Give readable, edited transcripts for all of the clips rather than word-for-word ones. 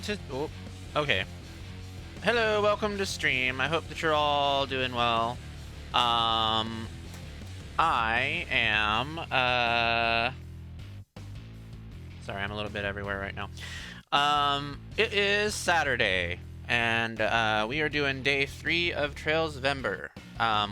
to... Oh, okay. Hello, welcome to stream. I hope that you're all doing well. I am, Sorry, I'm a little bit everywhere right now. It is Saturday, and, we are doing day 3 of Trailsvember,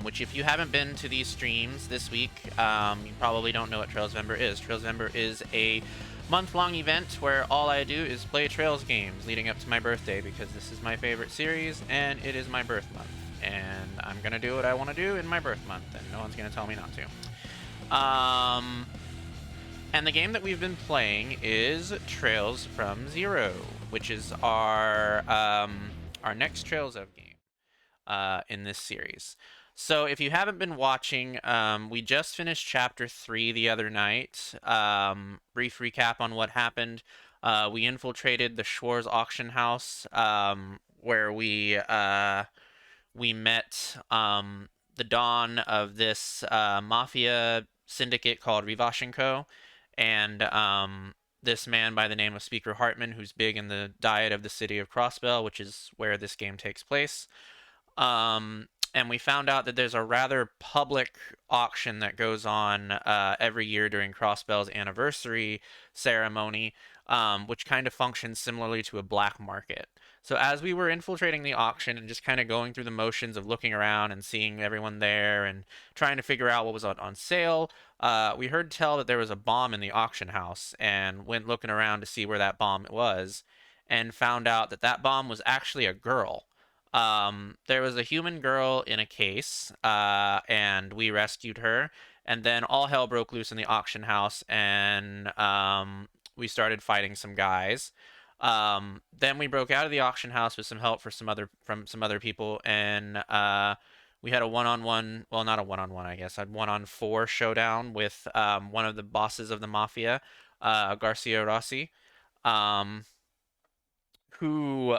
which if you haven't been to these streams this week, you probably don't know what Trailsvember is. Trailsvember is a month-long event where all I do is play Trails games leading up to my birthday because this is my favorite series and it is my birth month. And I'm gonna do what I want to do in my birth month, and no one's gonna tell me not to. And the game that we've been playing is Trails from Zero, which is our next Trails of game in this series. So if you haven't been watching, we just finished Chapter 3 the other night. Brief recap on what happened. We infiltrated the Schwarz auction house, where we met the dawn of this mafia syndicate called Rivashenko, and this man by the name of Speaker Hartman, who's big in the diet of the city of Crossbell, which is where this game takes place. And we found out that there's a rather public auction that goes on every year during Crossbell's anniversary ceremony, which kind of functions similarly to a black market. So as we were infiltrating the auction and just kind of going through the motions of looking around and seeing everyone there and trying to figure out what was on sale, we heard tell that there was a bomb in the auction house and went looking around to see where that bomb was and found out that that bomb was actually a girl. There was a human girl in a case, and we rescued her. And then all hell broke loose in the auction house, and we started fighting some guys. Then we broke out of the auction house with some help from some other people, and we had a one-on-one, well, not a one-on-one, I guess, a one-on-4 showdown with one of the bosses of the mafia, Garcia Rossi, um, who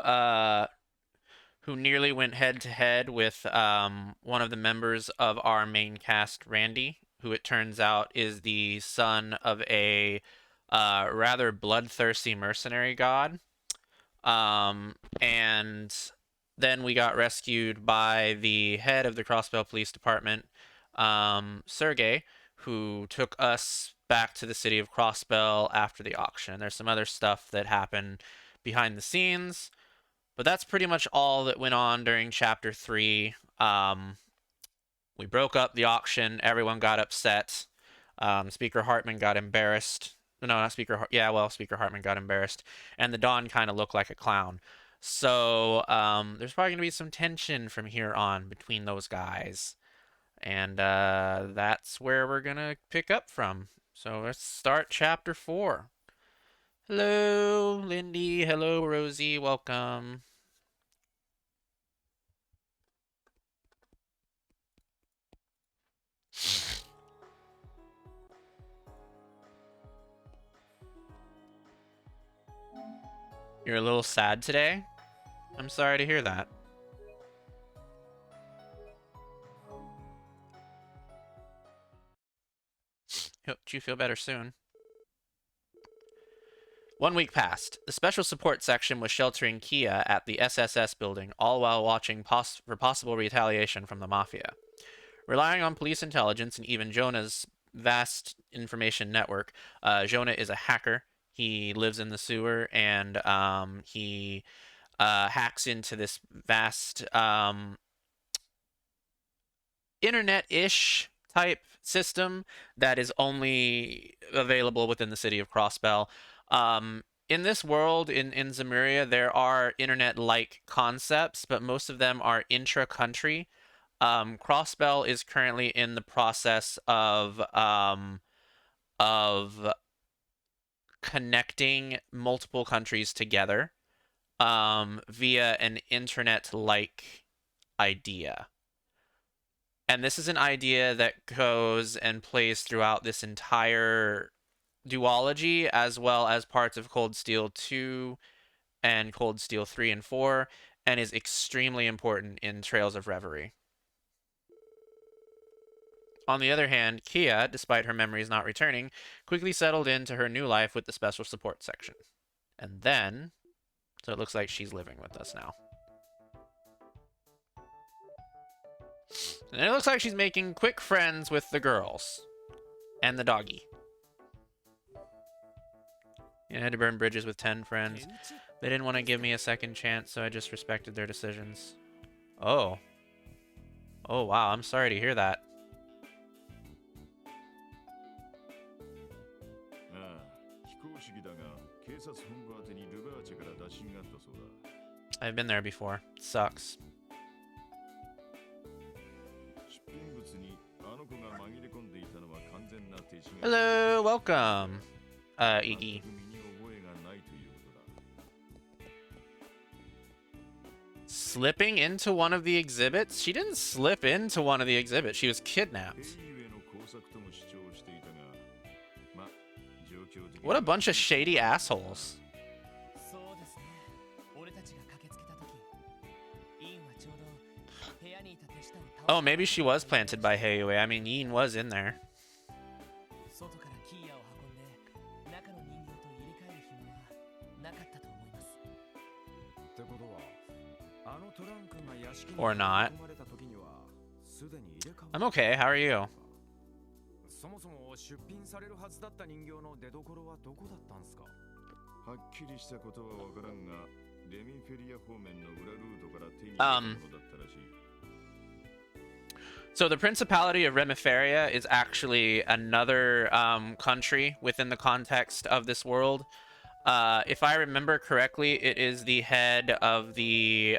who nearly went head to head with one of the members of our main cast, Randy, who it turns out is the son of a rather bloodthirsty mercenary god. And then we got rescued by the head of the Crossbell Police Department, Sergey, who took us back to the city of Crossbell after the auction. There's some other stuff that happened behind the scenes, but that's pretty much all that went on during Chapter 3. We broke up the auction. Everyone got upset. Speaker Hartman got embarrassed. No, not Speaker Hart. Yeah, well, Speaker Hartman got embarrassed. And the Don kind of looked like a clown. So there's probably going to be some tension from here on between those guys. And that's where we're going to pick up from. So let's start Chapter 4. Hello, Lindy. Hello, Rosie. Welcome. You're a little sad today? I'm sorry to hear that. Hope you feel better soon. 1 week passed. The special support section was sheltering Kia at the SSS building, all while watching for possible retaliation from the Mafia. Relying on police intelligence and even Jonah's vast information network, Jonah is a hacker. He lives in the sewer, and he hacks into this vast internet-ish type system that is only available within the city of Crossbell. In this world, in Zemuria, there are internet-like concepts, but most of them are intra-country. Crossbell is currently in the process of connecting multiple countries together via an internet-like idea. And this is an idea that goes and plays throughout this entire duology, as well as parts of Cold Steel 2 and Cold Steel 3 and 4, and is extremely important in Trails of Reverie. On the other hand, Kia, despite her memories not returning, quickly settled into her new life with the special support section. And then So it looks like she's living with us now. And it looks like she's making quick friends with the girls. And the doggy. I had to burn bridges with 10 friends. They didn't want to give me a second chance, so I just respected their decisions. Oh. Oh, wow. I'm sorry to hear that. I've been there before. Sucks. Hello, welcome, Iggy. Slipping into one of the exhibits? She didn't slip into one of the exhibits. She was kidnapped. What a bunch of shady assholes. Oh, maybe she was planted by Heiue. I mean, Yin was in there. Or not. I'm okay. How are you? So the Principality of Remiferia is actually another country within the context of this world. If I remember correctly, it is the head of the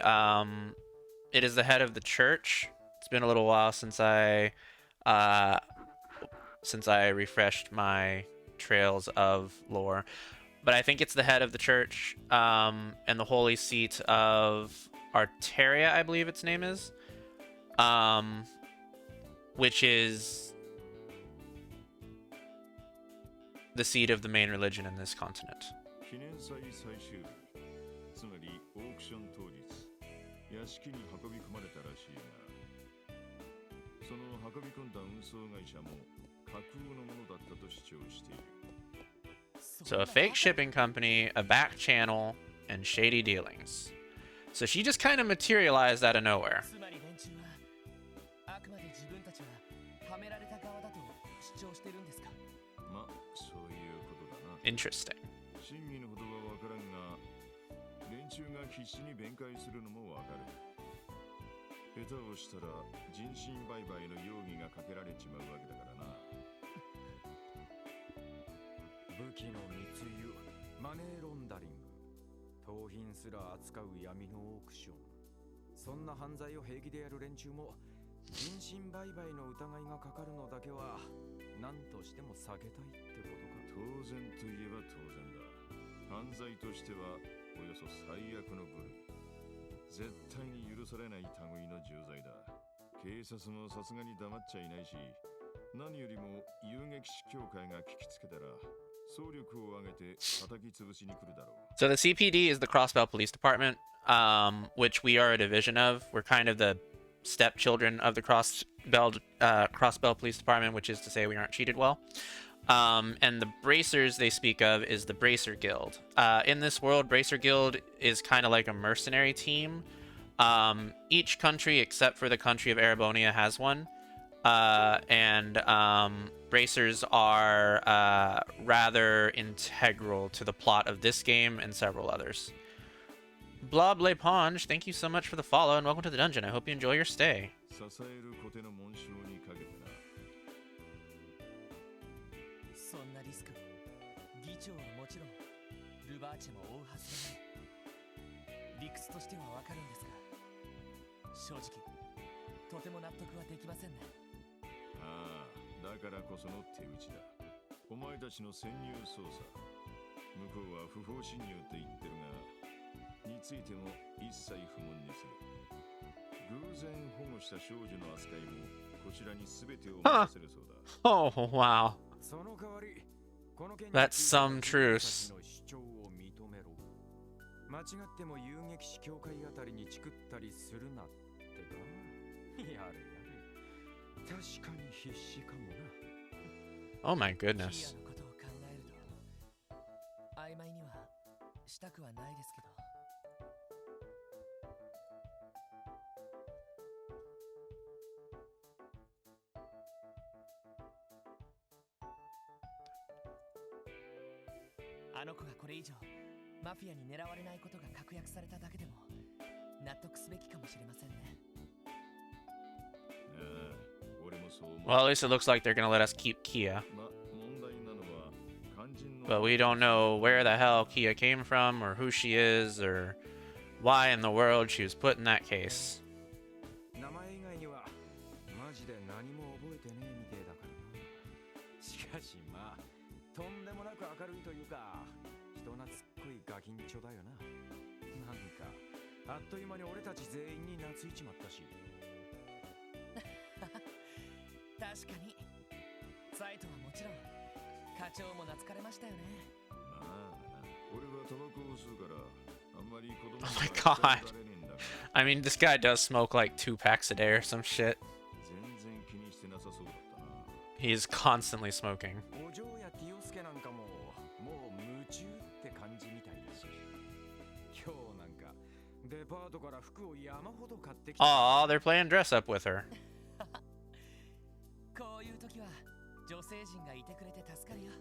church. It's been a little while since I refreshed my Trails of lore, but I think it's the head of the church and the holy seat of Arteria, I believe its name is, which is the seat of the main religion in this continent. So a fake shipping company, a back channel, and shady dealings. So she just kind of materialized out of nowhere. Interesting. So the CPD is the Crossbell Police Department, which we are a division of. We're kind of the stepchildren of the Crossbell Police Department, which is to say we aren't treated well. And the Bracers they speak of is the Bracer Guild. In this world, Bracer Guild is kind of like a mercenary team. Each country except for the country of Erebonia has one. And Bracers are rather integral to the plot of this game and several others. Blob Le Ponge, thank you so much for the follow and welcome to the dungeon. I hope you enjoy your stay. Huh. Oh, wow. That's some truce. Oh my goodness. あの子がこれ以上マフィアに狙われないことが確約されただけでも納得すべきかもしれませんね。Well, at least it looks like they're gonna let us keep Kia. But we don't know where the hell Kia came from, or who she is, or why in the world she was put in that case. 名前以外にはマジで何も覚えてねえみてえだからな。しかしまあとんでもなく明るいというか人懐っこいガキンチョだよな。なんかあっという間に俺たち全員に懐いちまったし。確かにサイトはもちろん課長も懐かれましたよね。俺はタバコを吸うからあんまり子供 Oh my god. I mean, this guy does smoke like 2 packs a day or some shit. 全然気にしてなさそうだったな。 He is constantly smoking. お嬢やティオスケなんかももう夢中って感じみたいだし、今日なんかデパートから服を山ほど買ってきた。 Aw, they're playing dress up with her. こういう時は女性陣がいてくれて助かるよ。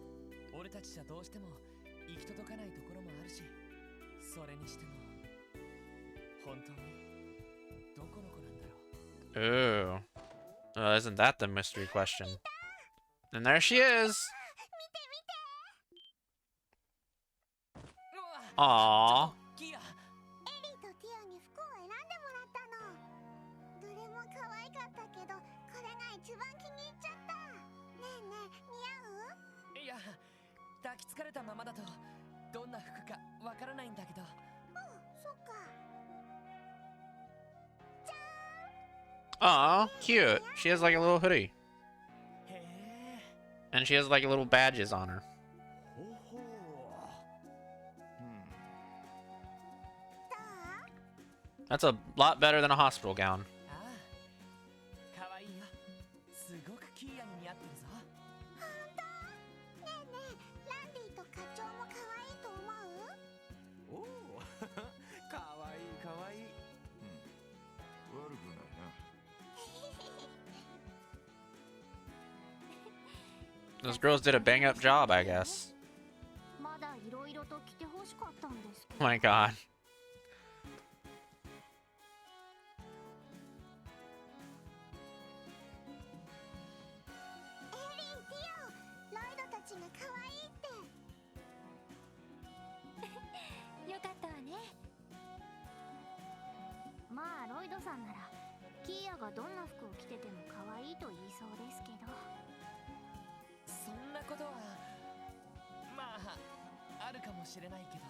俺たちじゃどうしても行き届かないところもあるし、それにしても本当にどこの子なんだろう。 Ooh. Isn't that the mystery question? And there she is. Aww. キア、エリーとティアに服を選んでもらったの。どれも可愛かったけど、これが一番気に入っちゃった。ねえねえ、似合う？いや、抱きつかれたままだとどんな服かわからないんだけど。うん、そっか。じゃ Aw, cute. She has like a little hoodie. へえ。 And she has like little badges on her. ほほう。That's a lot better than a hospital gown. ああ、可愛いよ。すごくキーアに似合ってるぞ。ほんと？ねえねえ、ランディと課長も可愛いと思う？おお、かわいいかわいい。悪くないな。 Those girls did a bang up job, I guess. まだいろいろと着てほしかったんですけ Oh my god. エリン、ティオ、ロイドたちが可愛いって。よかったわね。まあロイドさんならキーアがどんな服を着てても可愛いと言いそうですけど。そんなことはまああるかもしれないけど。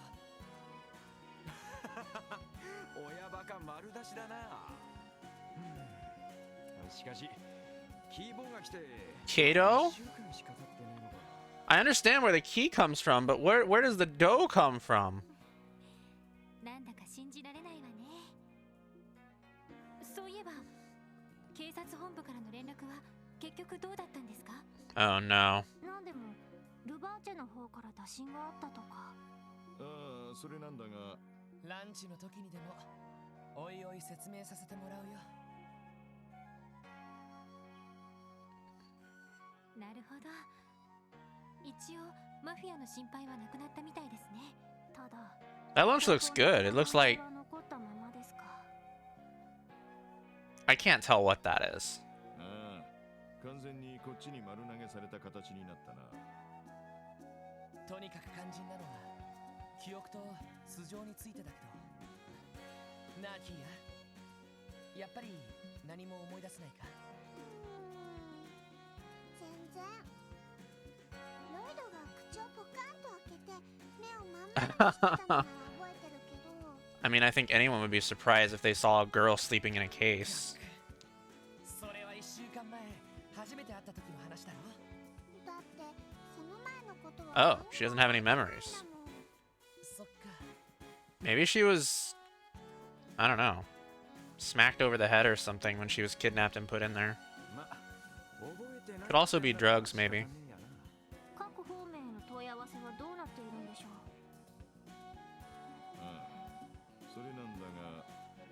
親バカ丸出しだな。しかしキーボーが来て Kato? 1週間しか経ってねえのか。 I understand where the key comes from, but where does the dough come from? なんだか信じられないわね。そういえば警察本部からの連絡は結局どうだったんですか？ Oh no. なんでもルバーチェの方から打診があったとか。ああ、それなんだが、ランチの時にでもおいおい説明させてもらうよ。なるほど。一応マフィアの心配はなくなったみたいですね。ただ That lunch looks good. It looks like 残ったままですか。 I can't tell what that is. ああ、完全にこっちに丸投げされた形になったな。とにかく肝心なのは記憶と素性についてだけど。なあキーア、やっぱり何も思い出せないか？全然。ロイドが口をポカンと開けて目をまんまにしてたのなら覚えてるけど。 I mean, I think anyone would be surprised if they saw a girl sleeping in a case. それは1週間前初めて会った時の話だろ。だってその前のことは Oh, she doesn't have any memories. そっか。 Maybe she was, I don't know, smacked over the head or something when she was kidnapped and put in there. ま、覚えてない。 Could also be drugs, maybe. 各方面への問い合わせはどうなっているんでしょう。ああ、それなんだが、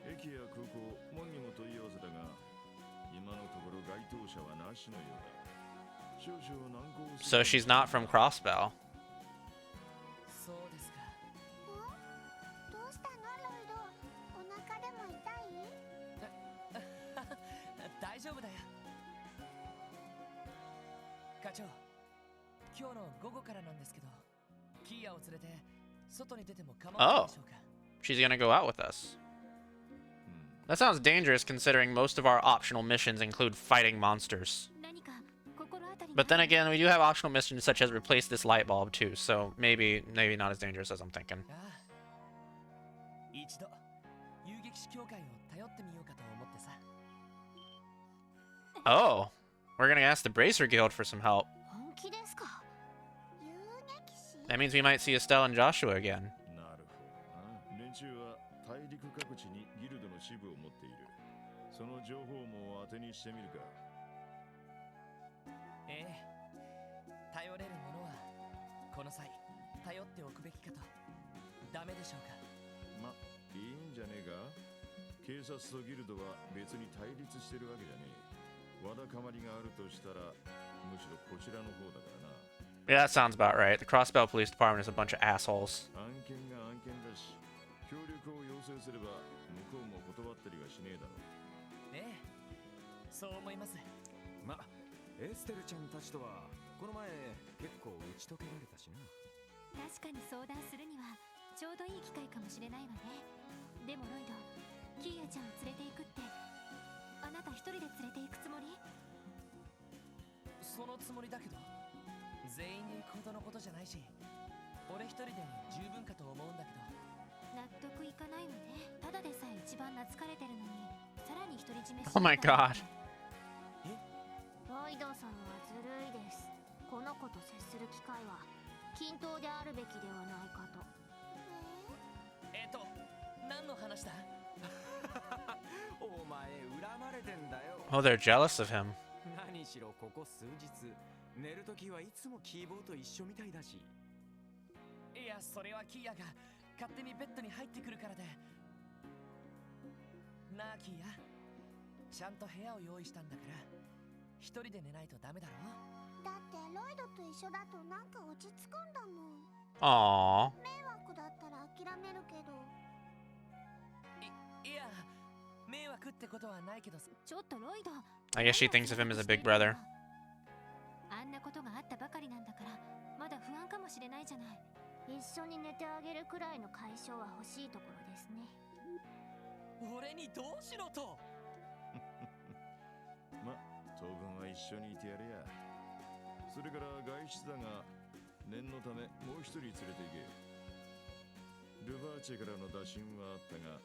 駅や空港、門にも問い合わせだが、今のところ該当者はなしのようだ。少々難航する。 So she's not from Crossbell. そ長、今日の午後からなんですけど、キーヤを連れて外に出ても構わないでしょうか。 She's gonna go out with us. That sounds dangerous considering most of our optional missions include fighting monsters. 何か心当たりが But then again, we do have optional missions such as replace this light bulb too, so maybe not as dangerous as I'm thinking. ああ、一度遊撃士協会を頼ってみようかと思ってさ。 Oh, we're gonna ask the Bracer Guild for some help. 本気ですか？遊撃士？ That means we might see Estelle and Joshua again. なるほどな。連中は大陸各地にギルドの支部を持っている。その情報網を当てにしてみるか。ええ、頼れるものはこの際頼っておくべきかと。ダメでしょうか。ま、いいんじゃねえか。警察とギルドは別に対立してるわけじゃねえ。わだかまりがあるとしたら、むしろこちらの方だからな。 Yeah, that sounds about right. The Crossbell Police Department is a bunch of assholes. 案件が案件だし、協力を要請すれば向こうも断ったりはしねえだろう。ええ、そう思います。ま、エステルちゃんたちとはこの前結構打ち解けられたしな。確かに相談するにはちょうどいい機会かもしれないわね。でもロイド、キーヤちゃんを連れて行くって、あなた一人で連れて行くつもり？そのつもりだけど、全員で行くほどのことじゃないし、俺一人で十分かと思うんだけど。納得いかないわね。ただでさえ一番懐かれてるのに、さらに独り占めし Oh my god. ロイドさんはずるいです。この子と接する機会は均等であるべきではないかと。何の話だ？お前恨まれてんだよ。 Oh, they're jealous of him. 何しろここ数日寝るときはいつもキーボーと一緒みたいだし。いや、それはキーヤが勝手にベッドに入ってくるからで。なあキーヤ、ちゃんと部屋を用意したんだから一人で寝ないとダメだろ。だってロイドと一緒だとなんか落ち着くんだもん。 Aww. 迷惑だったら諦めるけど。いや、迷惑ってことはないけど。ちょっとロイド。 I guess she thinks of him as a big brother. あんなことがあったばかりなんだから、まだ不安かもしれないじゃない。一緒に寝てあげるくらいの解消は欲しいところですね。俺にどうしろと。ま、当分は一緒にいてやれや。それから外出だが、念のためもう一人連れて行け。ルバーチェからの打診はあったが、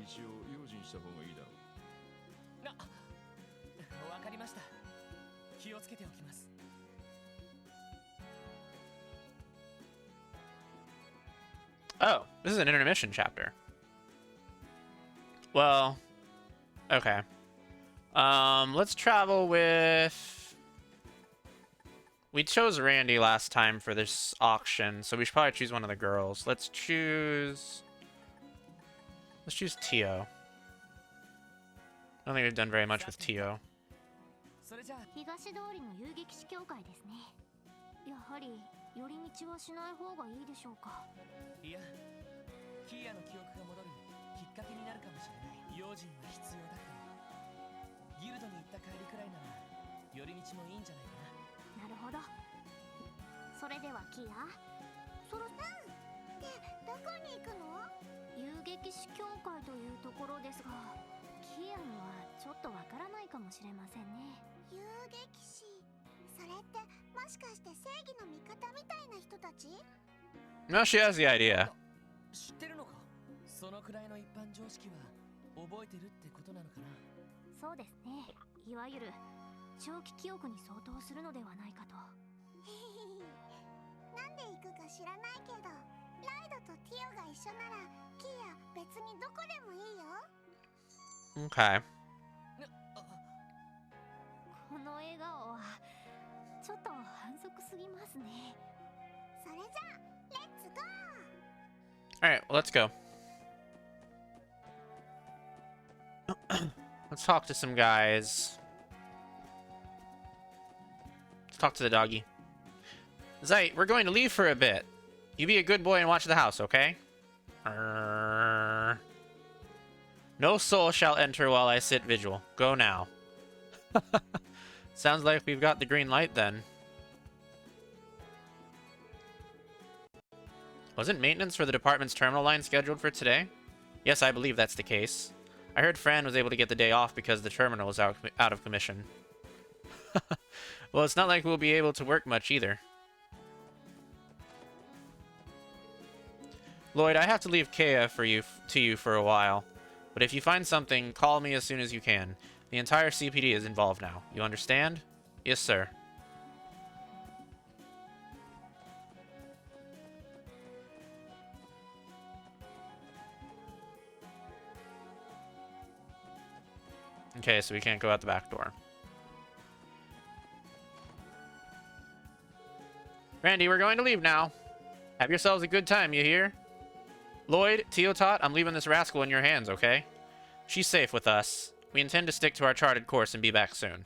一応用心した方がいいだろう。わかりました。気をつけておきます。 Oh, this is an intermission chapter. Well, okay. Let's travel with... We chose Randy last time for this auction, so we should probably choose one of the girls. Let's choose Tio. I don't think we've done very much with Tio. それじゃあ東通りの遊撃士協会ですね。やはり寄り道はしない方がいいでしょうか。いや、キーヤの記憶が戻るきっかけになるかもしれない。用心は必要だけど、ギルドに行った帰りくらいなら寄り道もいいんじゃないかな。なるほど。それではキヤ、そろさんでどこに行くの？遊撃士協会というところですが、キヤにはちょっとわからないかもしれませんね。遊撃士、それってもしかして正義の味方みたいな人たち？ No, she has the idea. 知ってるのか？そのくらいの一般常識は覚えてるってことなのかな。そうですね。いわゆる長期記憶に相当するのではないかと。なんで行くか知らないけど、ライドとティオが一緒ならキヤ別にどこでもいいよ。 Okay. この笑顔はちょっと反則すぎますね。それじゃあレッツゴー。 Alright, well, let's go. Let's talk to some guys. Let's talk to the doggy. Zeit, we're going to leave for a bit. You be a good boy and watch the house, okay? No soul shall enter while I sit vigil. Go now. Sounds like we've got the green light then. Wasn't maintenance for the department's terminal line scheduled for today? Yes, I believe that's the case. I heard Fran was able to get the day off because the terminal was out of commission. Well, it's not like we'll be able to work much either. Lloyd, I have to leave Kea to you for a while. But if you find something, call me as soon as you can. The entire CPD is involved now. You understand? Yes, sir. Okay, so we can't go out the back door. Randy, we're going to leave now. Have yourselves a good time, you hear? Lloyd, Teotot, I'm leaving this rascal in your hands, okay? She's safe with us. We intend to stick to our charted course and be back soon.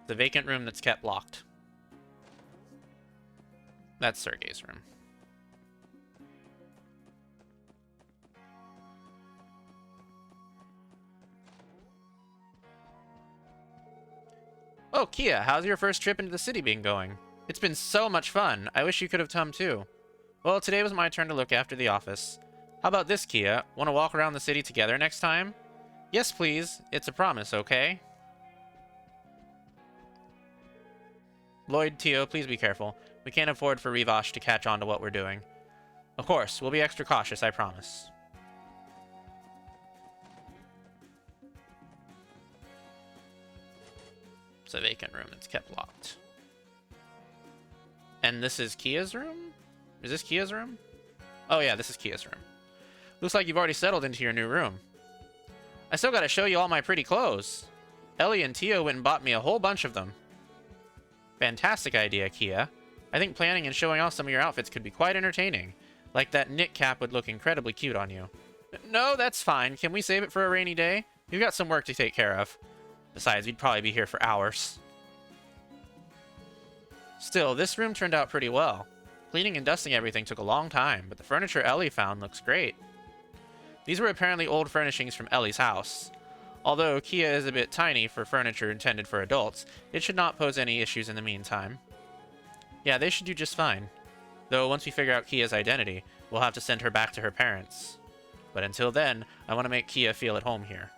The vacant room that's kept locked. That's Sergei's room. Oh, Kia, how's your first trip into the city been going? It's been so much fun. I wish you could have come too. Well, today was my turn to look after the office. How about this, Kia? Want to walk around the city together next time? Yes, please. It's a promise, okay? Lloyd, Teo, please be careful. We can't afford for Rivash to catch on to what we're doing. Of course, we'll be extra cautious, I promise. It's a vacant room that's kept locked. And this is Kia's room? Is this Kia's room? Oh yeah, this is Kia's room. Looks like you've already settled into your new room. I still gotta show you all my pretty clothes. Ellie and Teo went and bought me a whole bunch of them. Fantastic idea, Kia. I think planning and showing off some of your outfits could be quite entertaining. Like that knit cap would look incredibly cute on you. No, that's fine. Can we save it for a rainy day? We've got some work to take care of. Besides, we'd probably be here for hours. Still, this room turned out pretty well. Cleaning and dusting everything took a long time, but the furniture Ellie found looks great. These were apparently old furnishings from Ellie's house. Although Kia is a bit tiny for furniture intended for adults, it should not pose any issues in the meantime. Yeah, they should do just fine. Though once we figure out Kia's identity, we'll have to send her back to her parents. But until then, I want to make Kia feel at home here.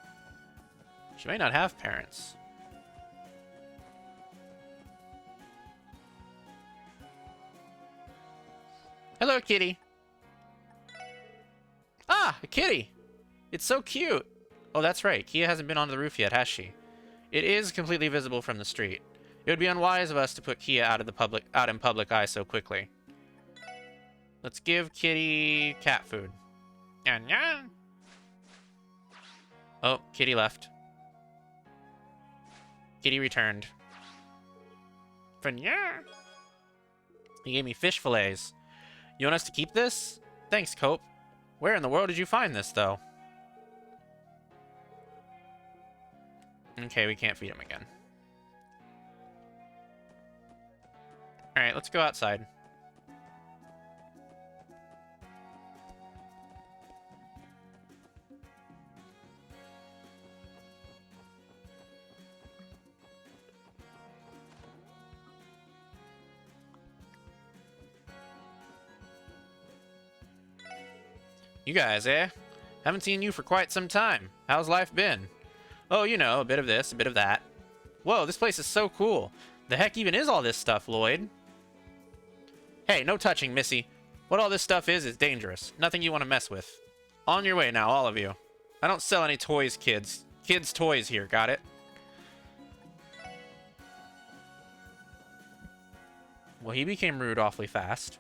She may not have parents. Hello, kitty. Ah, a kitty. It's so cute. Oh, that's right. Kia hasn't been on the roof yet, has she? It is completely visible from the street. It would be unwise of us to put Kia out in public eye so quickly. Let's give kitty cat food. Oh, kitty left. Kitty returned. He gave me fish fillets. You want us to keep this? Thanks, Cope. Where in the world did you find this, though? Okay, we can't feed him again. Alright, let's go outside. You guys, eh? Haven't seen you for quite some time. How's life been? Oh, you know, a bit of this, a bit of that. Whoa, this place is so cool. The heck even is all this stuff, Lloyd? Hey, no touching, Missy. What all this stuff is dangerous. Nothing you want to mess with. On your way now, all of you. I don't sell any toys, kids. Kids' toys here, got it? Well, he became rude awfully fast.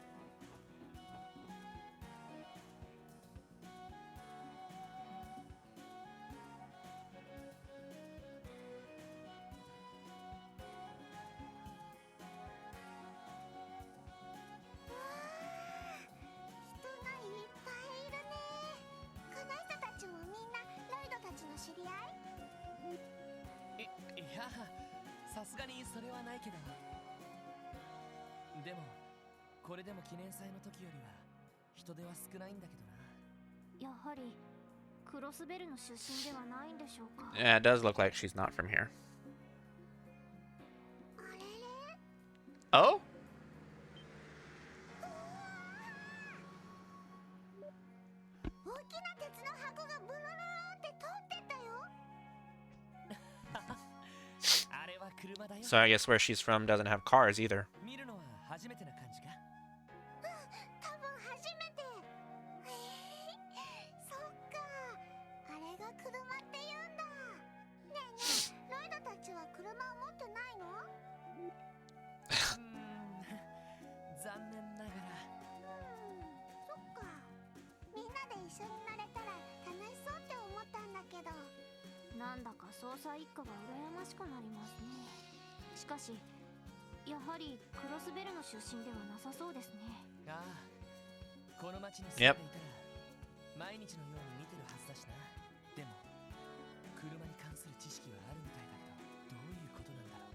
Yeah, it does look like she's not from here. Oh? 大きな鉄の箱がブルルルって通ってったよ。あれは車だよ。 So I guess where she's from doesn't have cars either. 見るのは初めてな感じか。多分初めて。そっか、あれが車って言うんだ。ねえねえ、ロイドたちは車を持ってないの？残念ながら。そっか。みんなで一緒に乗れたら楽しそうって思ったんだけど。なんだか捜査一課が羨ましくなりますね。しかし、やはりクロスベルの出身ではなさそうですね。ああ、この町に住んでい Yep. たら毎日のように見てるはずだしな。でも車に関する知識はあるみたいだけど、どういうことなんだろ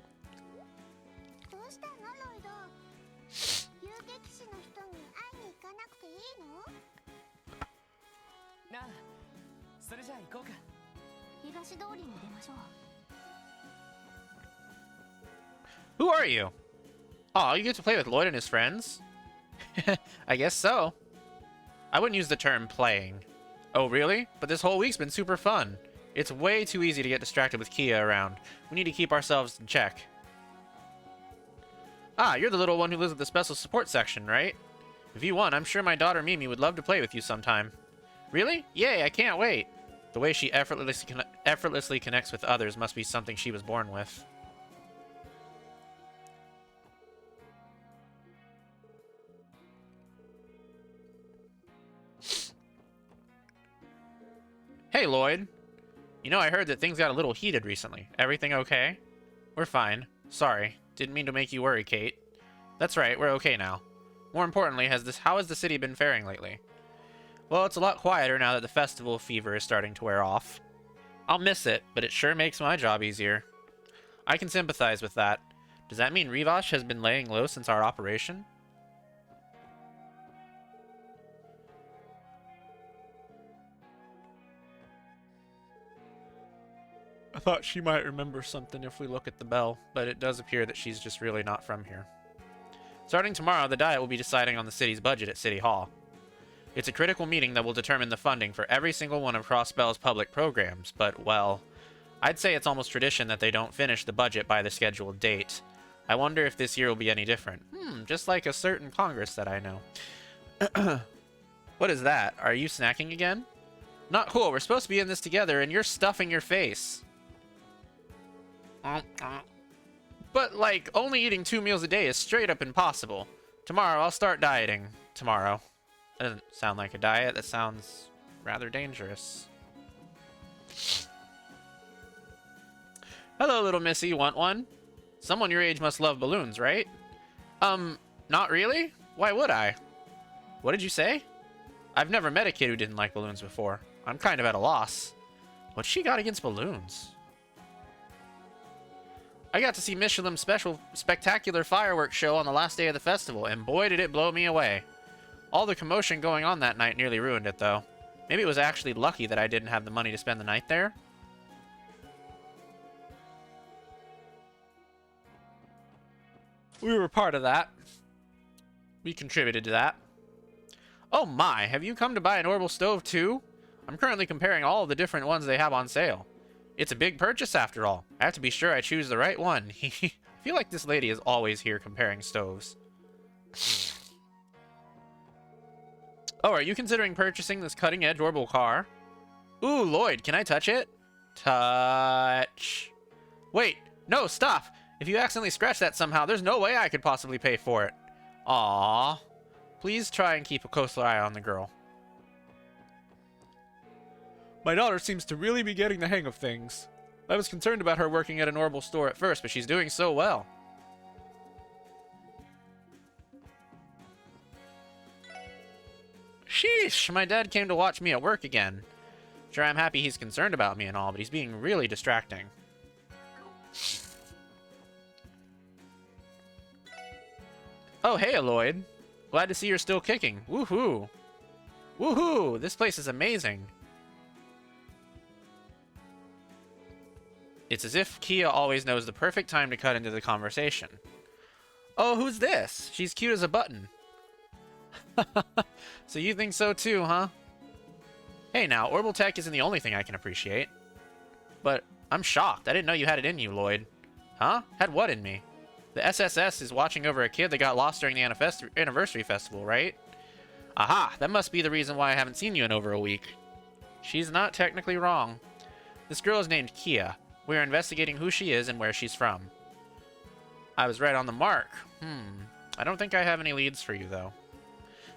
う。どうしたのロイド？遊撃士の人に会いに行かなくていいの？なあ、それじゃあ行こうか。東通りに出ましょう。 Who are you? Oh, you get to play with Lloyd and his friends? I guess so. I wouldn't use the term playing. Oh, really? But this whole week's been super fun. It's way too easy to get distracted with Kia around. We need to keep ourselves in check. Ah, you're the little one who lives at the special support section, right? If you want, I'm sure my daughter Mimi would love to play with you sometime. Really? Yay, I can't wait. The way she effortlessly connects with others must be something she was born with. Hey, Lloyd. You know, I heard that things got a little heated recently. Everything okay? We're fine. Sorry. Didn't mean to make you worry, Kate. That's right, we're okay now. More importantly, how has the city been faring lately? Well, it's a lot quieter now that the festival fever is starting to wear off. I'll miss it, but it sure makes my job easier. I can sympathize with that. Does that mean Rivash has been laying low since our operation? I thought she might remember something if we look at the bell, but it does appear that she's just really not from here. Starting tomorrow, the Diet will be deciding on the city's budget at City Hall. It's a critical meeting that will determine the funding for every single one of Crossbell's public programs, but, well, I'd say it's almost tradition that they don't finish the budget by the scheduled date. I wonder if this year will be any different. Just like a certain Congress that I know. What is that? Are you snacking again? Not cool, we're supposed to be in this together and you're stuffing your face. But, like, only eating 2 meals a day is straight up impossible. Tomorrow, I'll start dieting. Tomorrow. That doesn't sound like a diet. That sounds rather dangerous. Hello, little missy. Want one? Someone your age must love balloons, right? Not really? Why would I? What did you say? I've never met a kid who didn't like balloons before. I'm kind of at a loss. What's she got against balloons? I got to see Michelin's spectacular fireworks show on the last day of the festival, and boy did it blow me away. All the commotion going on that night nearly ruined it, though. Maybe it was actually lucky that I didn't have the money to spend the night there. We were part of that. We contributed to that. Oh my, have you come to buy an orbital stove too? I'm currently comparing all of the different ones they have on sale. It's a big purchase after all. I have to be sure I choose the right one. I feel like this lady is always here comparing stoves. Oh, are you considering purchasing this cutting-edge orbital car? Ooh, Lloyd, can I touch it? Touch. Wait, no, stop! If you accidentally scratch that somehow, there's no way I could possibly pay for it. Aww. Please try and keep a closer eye on the girl. My daughter seems to really be getting the hang of things. I was concerned about her working at an orbital store at first, but she's doing so well. Sheesh, my dad came to watch me at work again. Sure, I'm happy he's concerned about me and all, but he's being really distracting. Oh, hey, Lloyd. Glad to see you're still kicking. Woohoo! Woohoo! This place is amazing. It's as if Kia always knows the perfect time to cut into the conversation. Oh, who's this? She's cute as a button. So you think so too, huh? Hey now, orbital tech isn't the only thing I can appreciate. But I'm shocked. I didn't know you had it in you, Lloyd. Huh? Had what in me? The SSS is watching over a kid that got lost during the anniversary festival, right? Aha! That must be the reason why I haven't seen you in over a week. She's not technically wrong. This girl is named Kia. We are investigating who she is and where she's from. I was right on the mark. I don't think I have any leads for you, though.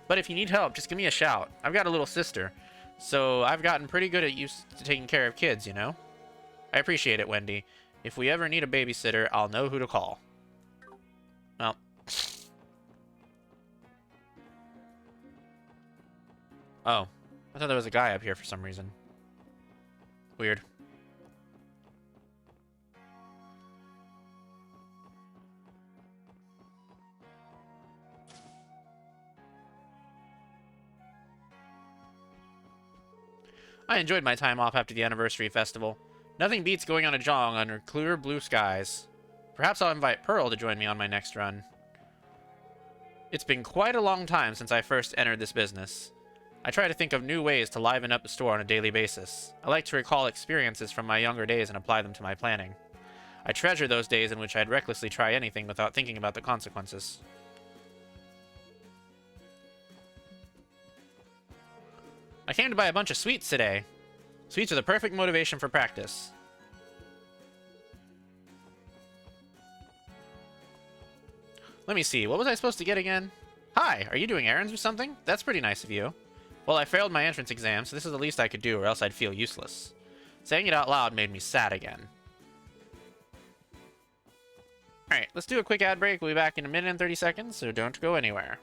But if you need help, just give me a shout. I've got a little sister, so I've gotten pretty good at used to taking care of kids, you know? I appreciate it, Wendy. If we ever need a babysitter, I'll know who to call. Well. Oh. I thought there was a guy up here for some reason. Weird. I enjoyed my time off after the anniversary festival. Nothing beats going on a jog under clear blue skies. Perhaps I'll invite Pearl to join me on my next run. It's been quite a long time since I first entered this business. I try to think of new ways to liven up the store on a daily basis. I like to recall experiences from my younger days and apply them to my planning. I treasure those days in which I'd recklessly try anything without thinking about the consequences. I came to buy a bunch of sweets today. Sweets are the perfect motivation for practice. Let me see, what was I supposed to get again? Hi, are you doing errands or something? That's pretty nice of you. Well, I failed my entrance exam, so this is the least I could do, or else I'd feel useless. Saying it out loud made me sad again. Alright, let's do a quick ad break. We'll be back in a minute and 30 seconds, so don't go anywhere.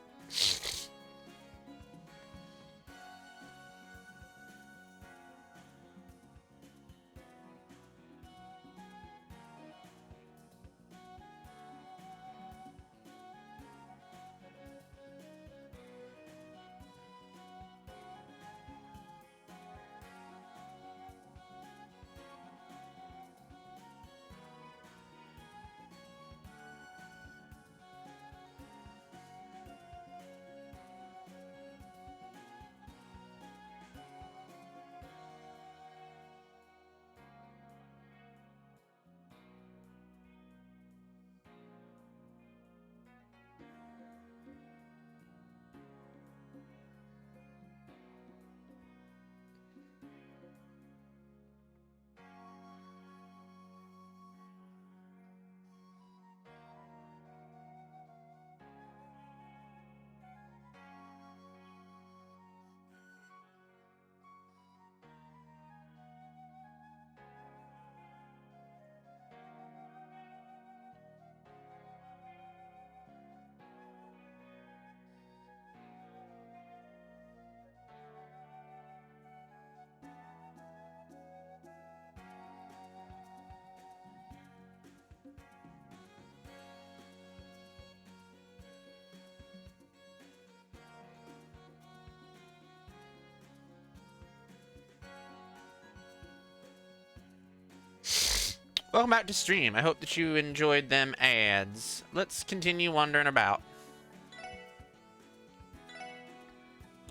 Welcome back to stream. I hope that you enjoyed them ads. Let's continue wandering about.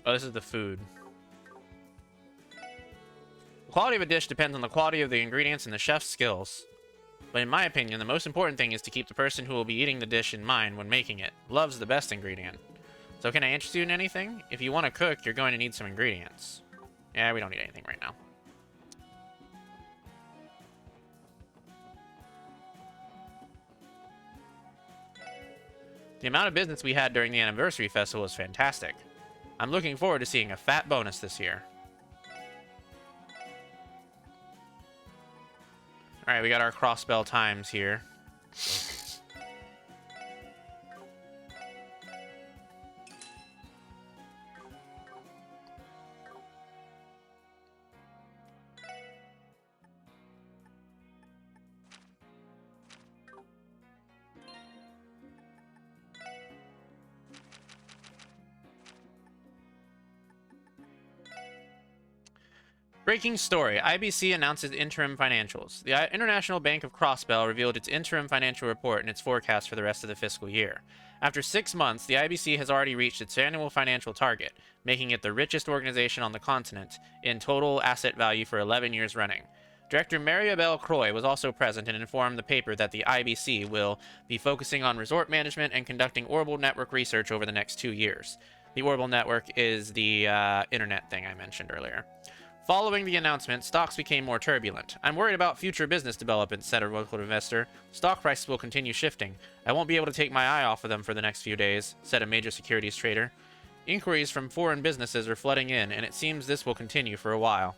Oh, this is the food. The quality of a dish depends on the quality of the ingredients and the chef's skills. But in my opinion, the most important thing is to keep the person who will be eating the dish in mind when making it. Love's the best ingredient. So can I interest you in anything? If you want to cook, you're going to need some ingredients. Yeah, we don't need anything right now. The amount of business we had during the anniversary festival was fantastic. I'm looking forward to seeing a fat bonus this year. Alright, we got our crossbell times here. Breaking story. IBC announces interim financials. The International Bank of Crossbell revealed its interim financial report and its forecast for the rest of the fiscal year. After 6 months, the IBC has already reached its annual financial target, making it the richest organization on the continent in total asset value for 11 years running. Director Mariabelle Croy was also present and informed the paper that the IBC will be focusing on resort management and conducting orbital network research over the next 2 years. The orbital network is the internet thing I mentioned earlier. Following the announcement, stocks became more turbulent. I'm worried about future business development, said a local investor. Stock prices will continue shifting. I won't be able to take my eye off of them for the next few days, said a major securities trader. Inquiries from foreign businesses are flooding in, and it seems this will continue for a while.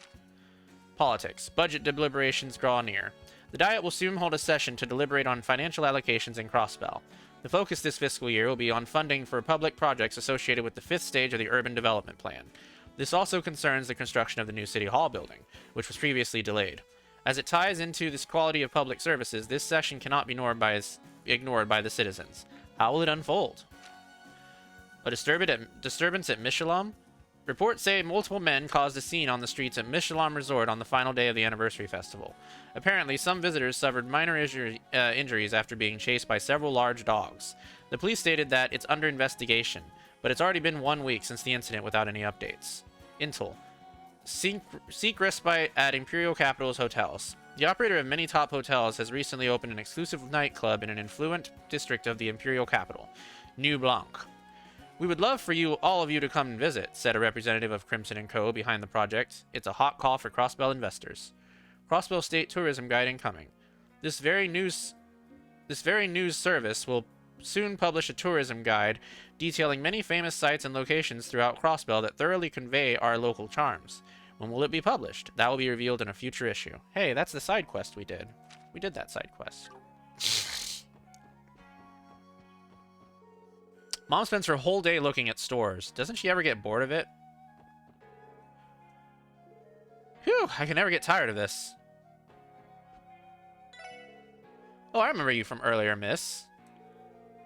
Politics. Budget deliberations draw near. The Diet will soon hold a session to deliberate on financial allocations in Crossbell. The focus this fiscal year will be on funding for public projects associated with the 5th stage of the Urban Development Plan. This also concerns the construction of the new City Hall building, which was previously delayed. As it ties into this quality of public services, this session cannot be ignored by the citizens. How will it unfold? A disturbance at Mishalam? Reports say multiple men caused a scene on the streets at Mishalam Resort on the final day of the anniversary festival. Apparently, some visitors suffered minor injuries after being chased by several large dogs. The police stated that it's under investigation, but it's already been 1 week since the incident without any updates. Intel. Seek respite at Imperial Capital's hotels. The operator of many top hotels has recently opened an exclusive nightclub in an affluent district of the Imperial Capital, New Blanc. We would love for all of you to come and visit, said a representative of Crimson & Co. behind the project. It's a hot call for Crossbell investors. Crossbell State Tourism Guide incoming. This very news service will soon publish a tourism guide detailing many famous sites and locations throughout Crossbell that thoroughly convey our local charms. When will it be published? That will be revealed in a future issue. Hey, that's the side quest we did. We did that side quest. Mom spends her whole day looking at stores. Doesn't she ever get bored of it? Whew, I can never get tired of this. Oh, I remember you from earlier, miss.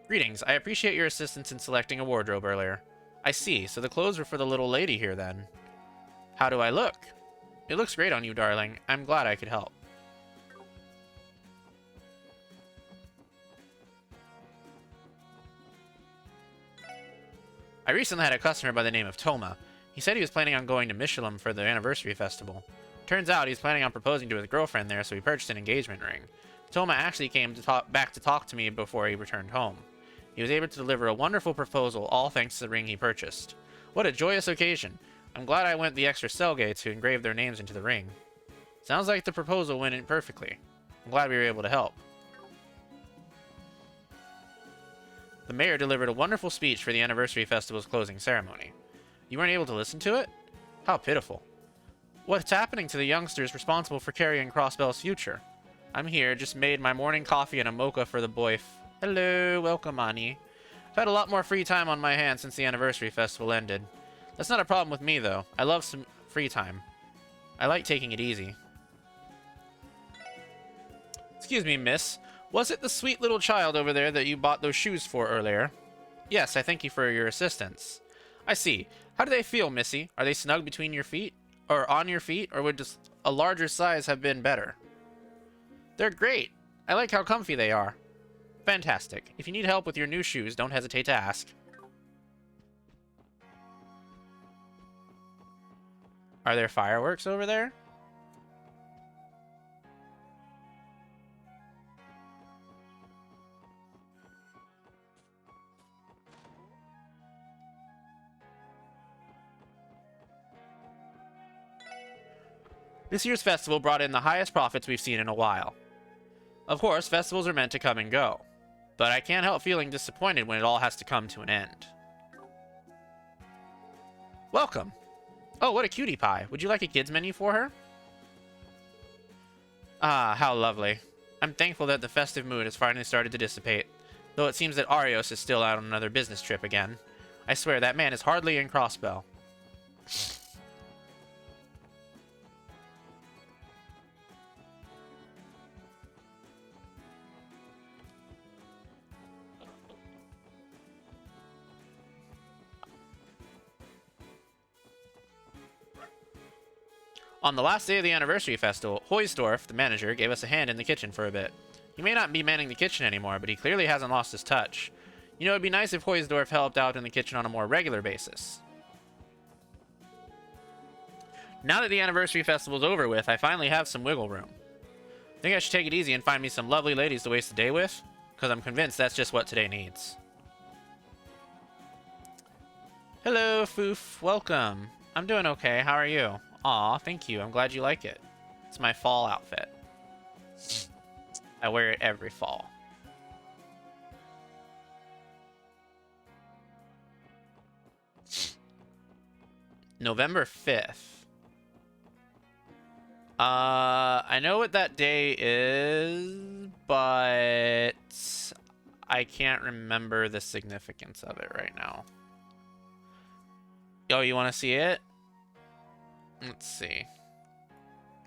Greetings. I appreciate your assistance in selecting a wardrobe earlier. I see. So the clothes were for the little lady here, then. How do I look? It looks great on you, darling. I'm glad I could help. I recently had a customer by the name of Toma. He said he was planning on going to Mishalam for the anniversary festival. Turns out he's planning on proposing to his girlfriend there, so he purchased an engagement ring. Toma actually came back to talk to me before he returned home. He was able to deliver a wonderful proposal, all thanks to the ring he purchased. What a joyous occasion. I'm glad I went the extra Selgate to engrave their names into the ring. Sounds like the proposal went in perfectly. I'm glad we were able to help. The mayor delivered a wonderful speech for the anniversary festival's closing ceremony. You weren't able to listen to it? How pitiful. What's happening to the youngsters responsible for carrying Crossbell's future? I'm here, just made my morning coffee and a mocha for the boy. Hello, welcome, Ani. I've had a lot more free time on my hands since the anniversary festival ended. That's not a problem with me, though. I love some free time. I like taking it easy. Excuse me, miss. Was it the sweet little child over there that you bought those shoes for earlier? Yes, I thank you for your assistance. I see. How do they feel, Missy? Are they snug between your feet? Or on your feet? Or would just a larger size have been better? They're great. I like how comfy they are. Fantastic. If you need help with your new shoes, don't hesitate to ask. Are there fireworks over there? This year's festival brought in the highest profits we've seen in a while. Of course, festivals are meant to come and go, but I can't help feeling disappointed when it all has to come to an end. Welcome! Oh, what a cutie pie. Would you like a kids menu for her? Ah, how lovely. I'm thankful that the festive mood has finally started to dissipate, though it seems that Arios is still out on another business trip again. I swear, that man is hardly in Crossbell. On the last day of the anniversary festival, Hoysdorf, the manager, gave us a hand in the kitchen for a bit. He may not be manning the kitchen anymore, but he clearly hasn't lost his touch. You know, it'd be nice if Hoysdorf helped out in the kitchen on a more regular basis. Now that the anniversary festival's over with, I finally have some wiggle room. Think I should take it easy and find me some lovely ladies to waste the day with? Because I'm convinced that's just what today needs. Hello, Foof. Welcome. I'm doing okay. How are you? Aw, thank you. I'm glad you like it. It's my fall outfit. I wear it every fall. November 5th. I know what that day is, but I can't remember the significance of it right now. Oh, you want to see it? Let's see.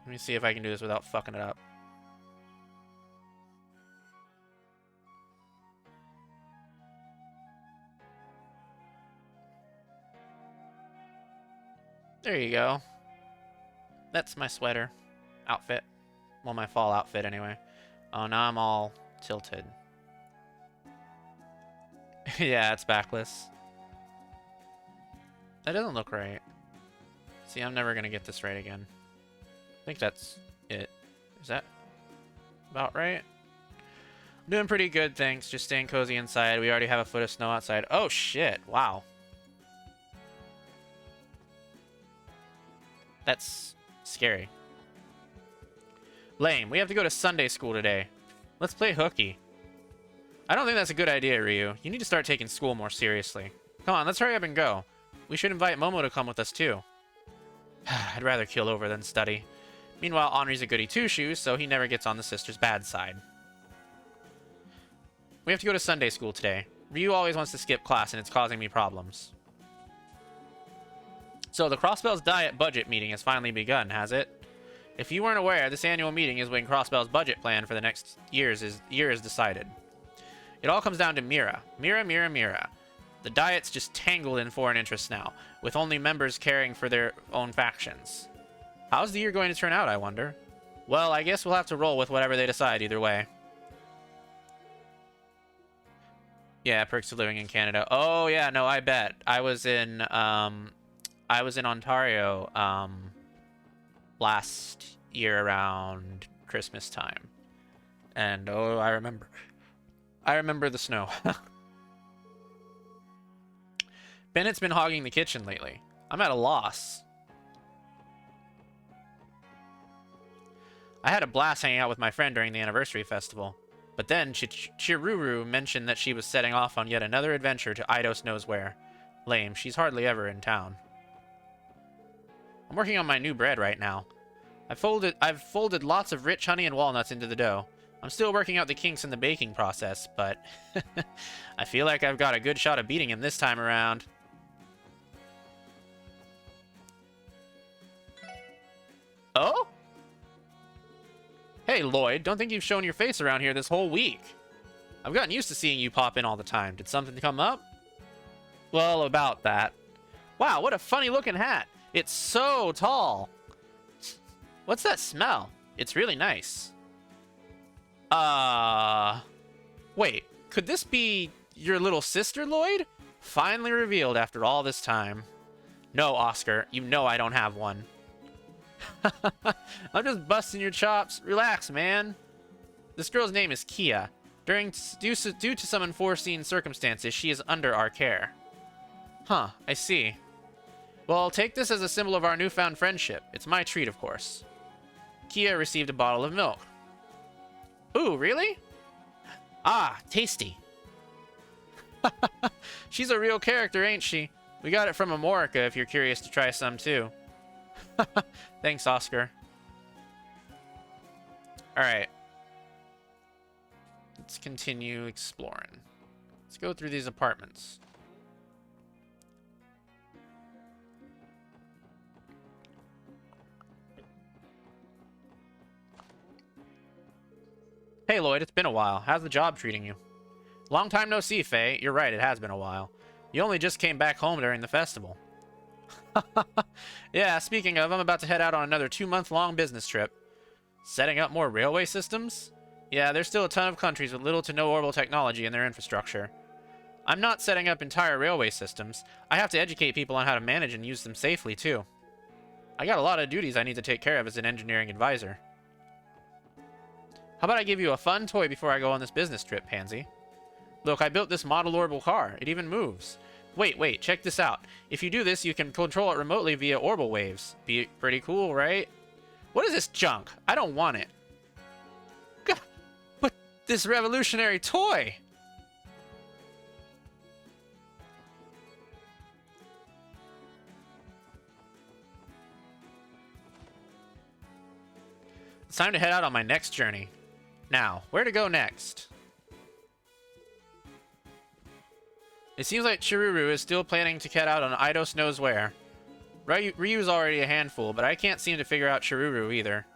Let me see if I can do this without fucking it up. There you go. That's my sweater outfit. Well, my fall outfit anyway. Oh, now I'm all tilted. Yeah, it's backless. That doesn't look right. See, I'm never gonna get this right again. I think that's it. Is that about right? I'm doing pretty good, thanks. Just staying cozy inside. We already have a foot of snow outside. Oh, shit. Wow. That's scary. Lame. We have to go to Sunday school today. Let's play hooky. I don't think that's a good idea, Ryu. You need to start taking school more seriously. Come on, let's hurry up and go. We should invite Momo to come with us, too. I'd rather kill over than study. Meanwhile, Henri's a goody two-shoes, so he never gets on the sister's bad side. We have to go to Sunday school today. Ryu always wants to skip class, and it's causing me problems. So, the Crossbell's Diet budget meeting has finally begun, has it? If you weren't aware, this annual meeting is when Crossbell's budget plan for the next year is decided. It all comes down to Mira. Mira. The Diet's just tangled in foreign interests now, with only members caring for their own factions. How's the year going to turn out, I wonder? Well, I guess we'll have to roll with whatever they decide either way. Yeah, perks of living in Canada. Oh, yeah, no, I bet. I was in Ontario last year around Christmas time. And oh, I remember the snow. Bennett's been hogging the kitchen lately. I'm at a loss. I had a blast hanging out with my friend during the anniversary festival. But then Chiruru mentioned that she was setting off on yet another adventure to Eidos knows where. Lame, she's hardly ever in town. I'm working on my new bread right now. I've folded lots of rich honey and walnuts into the dough. I'm still working out the kinks in the baking process, but I feel like I've got a good shot of beating him this time around. Oh? Hey, Lloyd, don't think you've shown your face around here this whole week. I've gotten used to seeing you pop in all the time. Did something come up? Well, about that. Wow, what a funny-looking hat. It's so tall. What's that smell? It's really nice. Wait, could this be your little sister, Lloyd? Finally revealed after all this time. No, Oscar, you know I don't have one. I'm just busting your chops. Relax, man. This girl's name is Kia. Due to some unforeseen circumstances, she is under our care. Huh, I see. Well, take this as a symbol of our newfound friendship. It's my treat, of course. Kia received a bottle of milk. Ooh, really? Ah, tasty. She's a real character, ain't she? We got it from Amorica if you're curious to try some, too. Thanks, Oscar. Alright. Let's continue exploring. Let's go through these apartments. Hey, Lloyd, it's been a while. How's the job treating you? Long time no see, Faye. You're right, it has been a while. You only just came back home during the festival. Yeah, speaking of, I'm about to head out on another 2-month-long business trip. Setting up more railway systems? Yeah, there's still a ton of countries with little to no orbital technology in their infrastructure. I'm not setting up entire railway systems. I have to educate people on how to manage and use them safely, too. I got a lot of duties I need to take care of as an engineering advisor. How about I give you a fun toy before I go on this business trip, Pansy? Look, I built this model orbital car. It even moves. Wait, check this out. If you do this, you can control it remotely via orbital waves. Be pretty cool, right? What is this junk? I don't want it. God, but this revolutionary toy! It's time to head out on my next journey. Now, where to go next? It seems like Chiruru is still planning to head out on Eidos knows where. Ryu's already a handful, but I can't seem to figure out Chiruru either.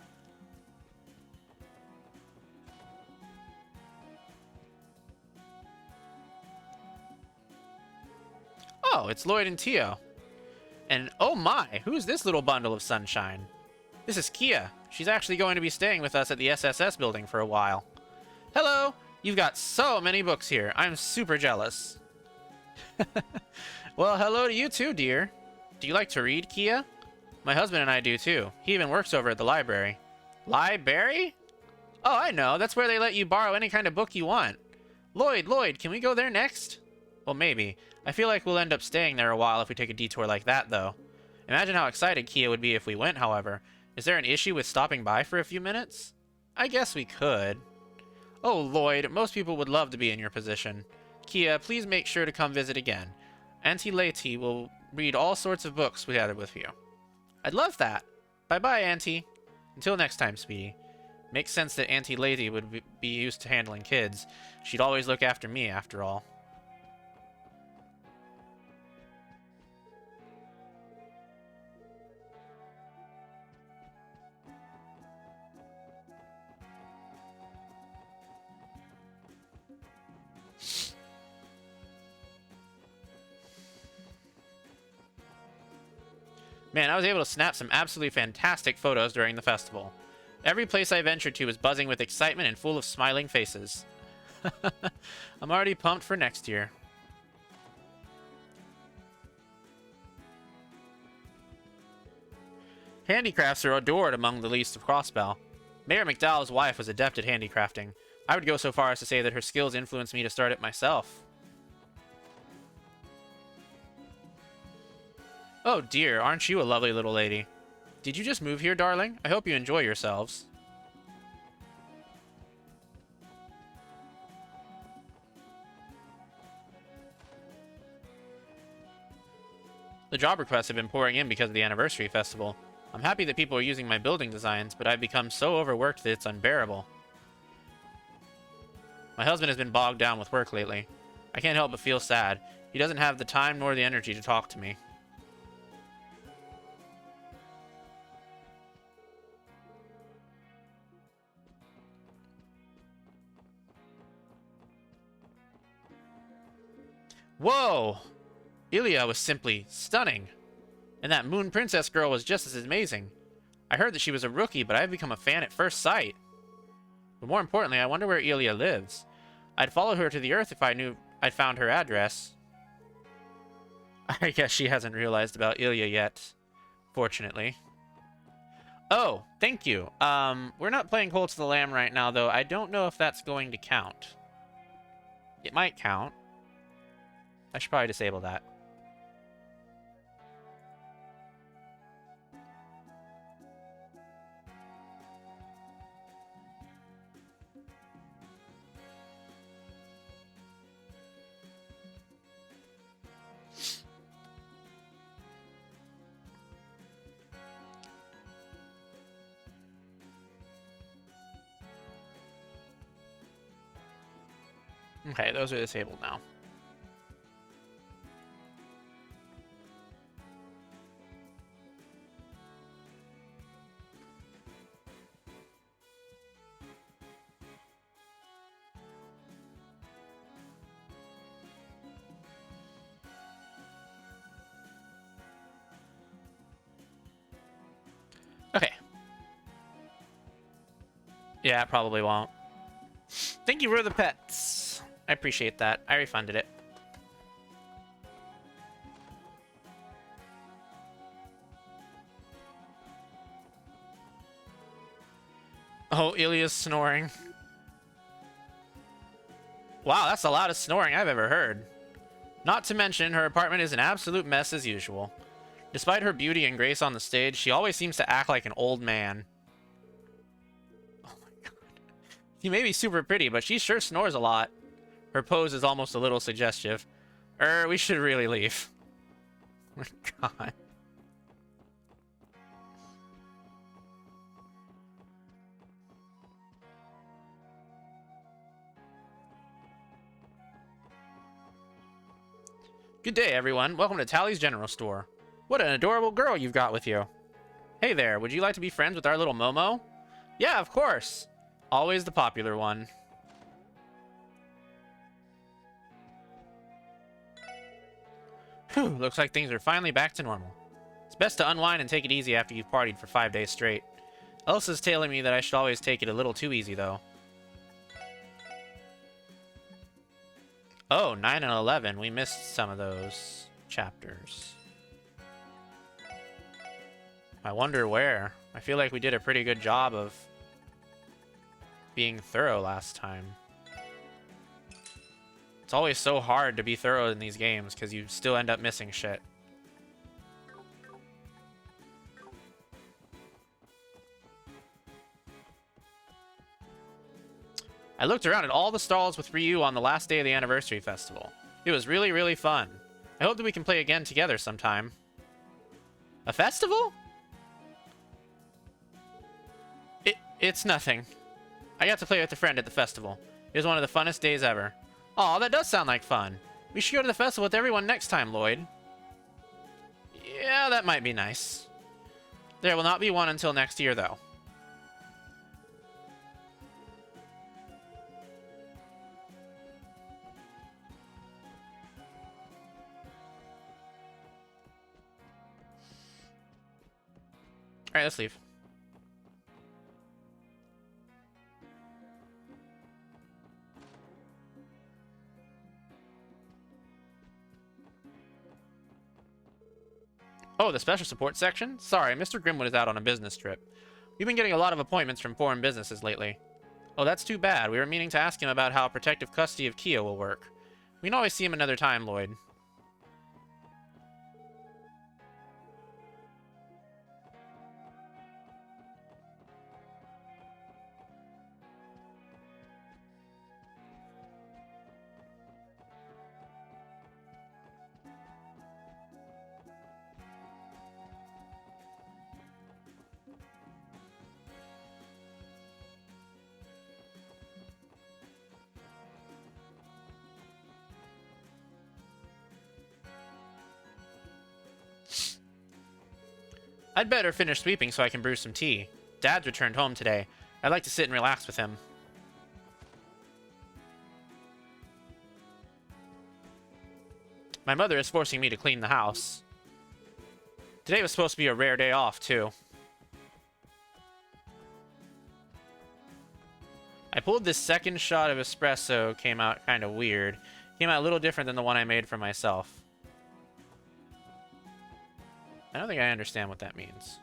Oh, it's Lloyd and Tio. And oh my, who's this little bundle of sunshine? This is Kia. She's actually going to be staying with us at the SSS building for a while. Hello! You've got so many books here. I'm super jealous. Well, hello to you too, dear. Do you like to read, Kia? My husband and I do too. He even works over at the library. Library? Oh, I know. That's where they let you borrow any kind of book you want. Lloyd, can we go there next? Well, maybe. I feel like we'll end up staying there a while if we take a detour like that, though. Imagine how excited Kia would be if we went, however. Is there an issue with stopping by for a few minutes? I guess we could. Oh, Lloyd, most people would love to be in your position. Kia, please make sure to come visit again. Auntie Leti will read all sorts of books we had with you. I'd love that. Bye-bye, Auntie. Until next time, Speedy. Makes sense that Auntie Leti would be used to handling kids. She'd always look after me, after all. Man, I was able to snap some absolutely fantastic photos during the festival. Every place I ventured to was buzzing with excitement and full of smiling faces. I'm already pumped for next year. Handicrafts are adored among the least of Crossbell. Mayor McDowell's wife was adept at handicrafting. I would go so far as to say that her skills influenced me to start it myself. Oh dear, aren't you a lovely little lady? Did you just move here, darling? I hope you enjoy yourselves. The job requests have been pouring in because of the anniversary festival. I'm happy that people are using my building designs, but I've become so overworked that it's unbearable. My husband has been bogged down with work lately. I can't help but feel sad. He doesn't have the time nor the energy to talk to me. Whoa! Ilya was simply stunning. And that Moon Princess girl was just as amazing. I heard that she was a rookie, but I've become a fan at first sight. But more importantly, I wonder where Ilya lives. I'd follow her to the Earth if I knew I'd found her address. I guess she hasn't realized about Ilya yet. Fortunately. Oh, thank you. We're not playing Cult of the Lamb right now, though. I don't know if that's going to count. It might count. I should probably disable that. Okay, those are disabled now. Yeah, it probably won't. Thank you for the pets. I appreciate that. I refunded it. Oh, Ilya's snoring. Wow, that's the loudest snoring I've ever heard. Not to mention, her apartment is an absolute mess as usual. Despite her beauty and grace on the stage, she always seems to act like an old man. Oh my god. She may be super pretty, but she sure snores a lot. Her pose is almost a little suggestive. We should really leave. Oh my god. Good day, everyone. Welcome to Tally's General Store. What an adorable girl you've got with you. Hey there, would you like to be friends with our little Momo? Yeah, of course. Always the popular one. Whew, looks like things are finally back to normal. It's best to unwind and take it easy after you've partied for 5 days straight. Elsa's telling me that I should always take it a little too easy, though. Oh, 9 and 11. We missed some of those chapters. I wonder where. I feel like we did a pretty good job of being thorough last time. It's always so hard to be thorough in these games because you still end up missing shit. I looked around at all the stalls with Ryu on the last day of the anniversary festival. It was really, really fun. I hope that we can play again together sometime. A festival? It's nothing. I got to play with a friend at the festival. It was one of the funnest days ever. Aw, that does sound like fun. We should go to the festival with everyone next time, Lloyd. Yeah, that might be nice. There will not be one until next year, though. Alright, let's leave. Oh, the special support section? Sorry, Mr. Grimwood is out on a business trip. We've been getting a lot of appointments from foreign businesses lately. Oh, that's too bad. We were meaning to ask him about how protective custody of Kia will work. We can always see him another time, Lloyd. I'd better finish sweeping so I can brew some tea. Dad's returned home today. I'd like to sit and relax with him. My mother is forcing me to clean the house. Today was supposed to be a rare day off, too. I pulled this second shot of espresso, came out kind of weird. Came out a little different than the one I made for myself. I don't think I understand what that means.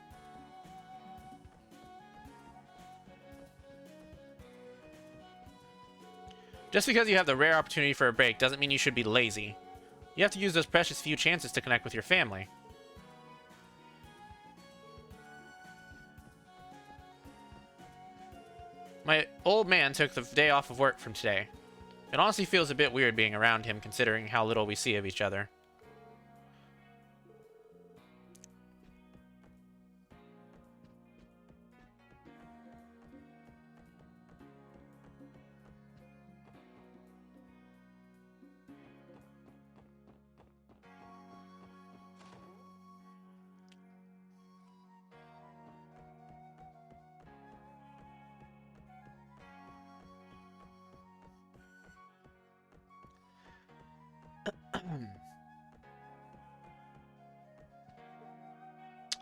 Just because you have the rare opportunity for a break doesn't mean you should be lazy. You have to use those precious few chances to connect with your family. My old man took the day off of work from today. It honestly feels a bit weird being around him considering how little we see of each other.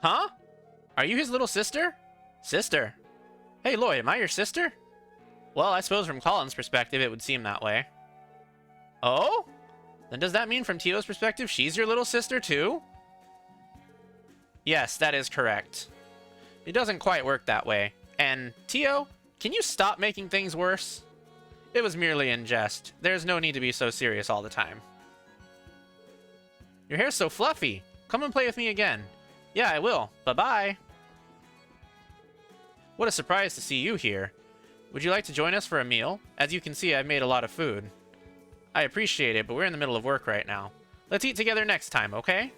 Huh? Are you his little sister? Sister? Hey, Lloyd, am I your sister? Well, I suppose from Colin's perspective, it would seem that way. Oh? Then does that mean from Tio's perspective, she's your little sister too? Yes, that is correct. It doesn't quite work that way. And, Tio, can you stop making things worse? It was merely in jest. There's no need to be so serious all the time. Your hair's so fluffy. Come and play with me again. Yeah, I will. Bye-bye. What a surprise to see you here. Would you like to join us for a meal? As you can see, I've made a lot of food. I appreciate it, but we're in the middle of work right now. Let's eat together next time, okay?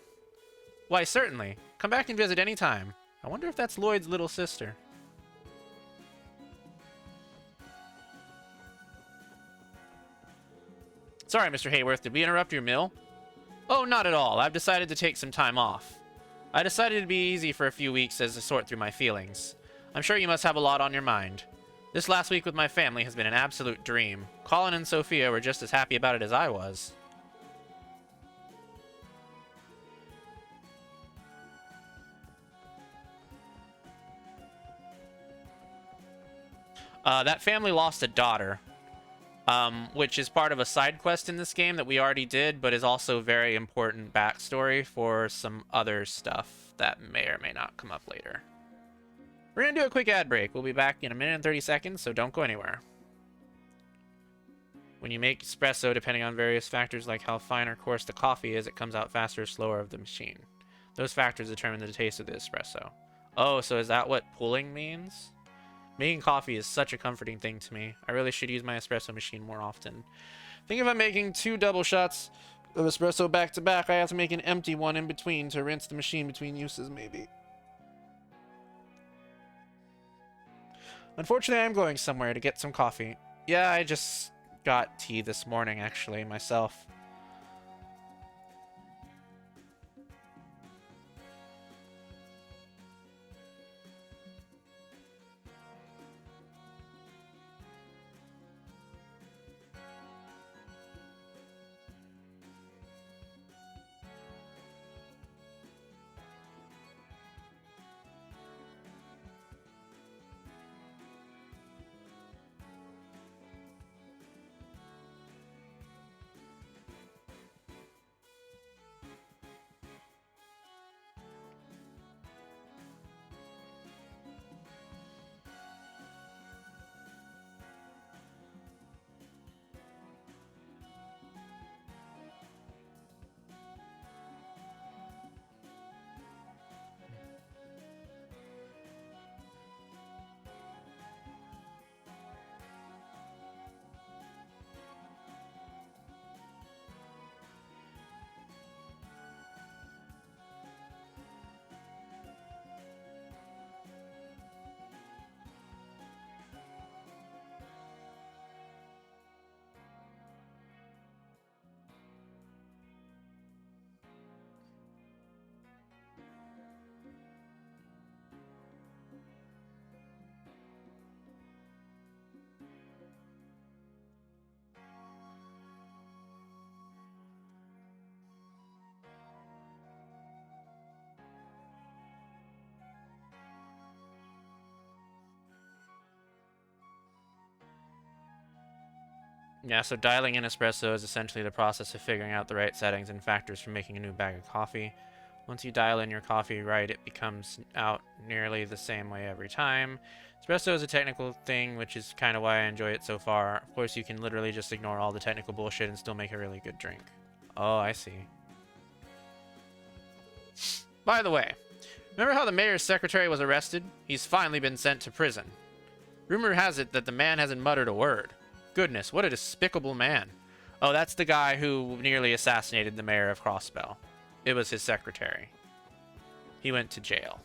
Why, certainly. Come back and visit any time. I wonder if that's Lloyd's little sister. Sorry, Mr. Hayworth, did we interrupt your meal? Oh, not at all. I've decided to take some time off. I decided it'd be easy for a few weeks as I sort through my feelings. I'm sure you must have a lot on your mind. This last week with my family has been an absolute dream. Colin and Sophia were just as happy about it as I was. That family lost a daughter, which is part of a side quest in this game that we already did, but is also very important backstory for some other stuff that may or may not come up later. We're going to do a quick ad break. We'll be back in a minute and 30 seconds, so don't go anywhere. When you make espresso, depending on various factors like how fine or coarse the coffee is, it comes out faster or slower of the machine. Those factors determine the taste of the espresso. Oh, so is that what pulling means? Making coffee is such a comforting thing to me. I really should use my espresso machine more often. I think if I'm making 2 double shots of espresso back to back, I have to make an empty one in between to rinse the machine between uses, maybe. Unfortunately, I'm going somewhere to get some coffee. Yeah, I just got tea this morning, actually, myself. Yeah, so dialing in espresso is essentially the process of figuring out the right settings and factors for making a new bag of coffee. Once you dial in your coffee right, it becomes out nearly the same way every time. Espresso is a technical thing, which is kind of why I enjoy it so far. Of course, you can literally just ignore all the technical bullshit and still make a really good drink. Oh, I see. By the way, remember how the mayor's secretary was arrested? He's finally been sent to prison. Rumor has it that the man hasn't muttered a word. Goodness, what a despicable man. Oh, that's the guy who nearly assassinated the mayor of Crossbell. It was his secretary. He went to jail.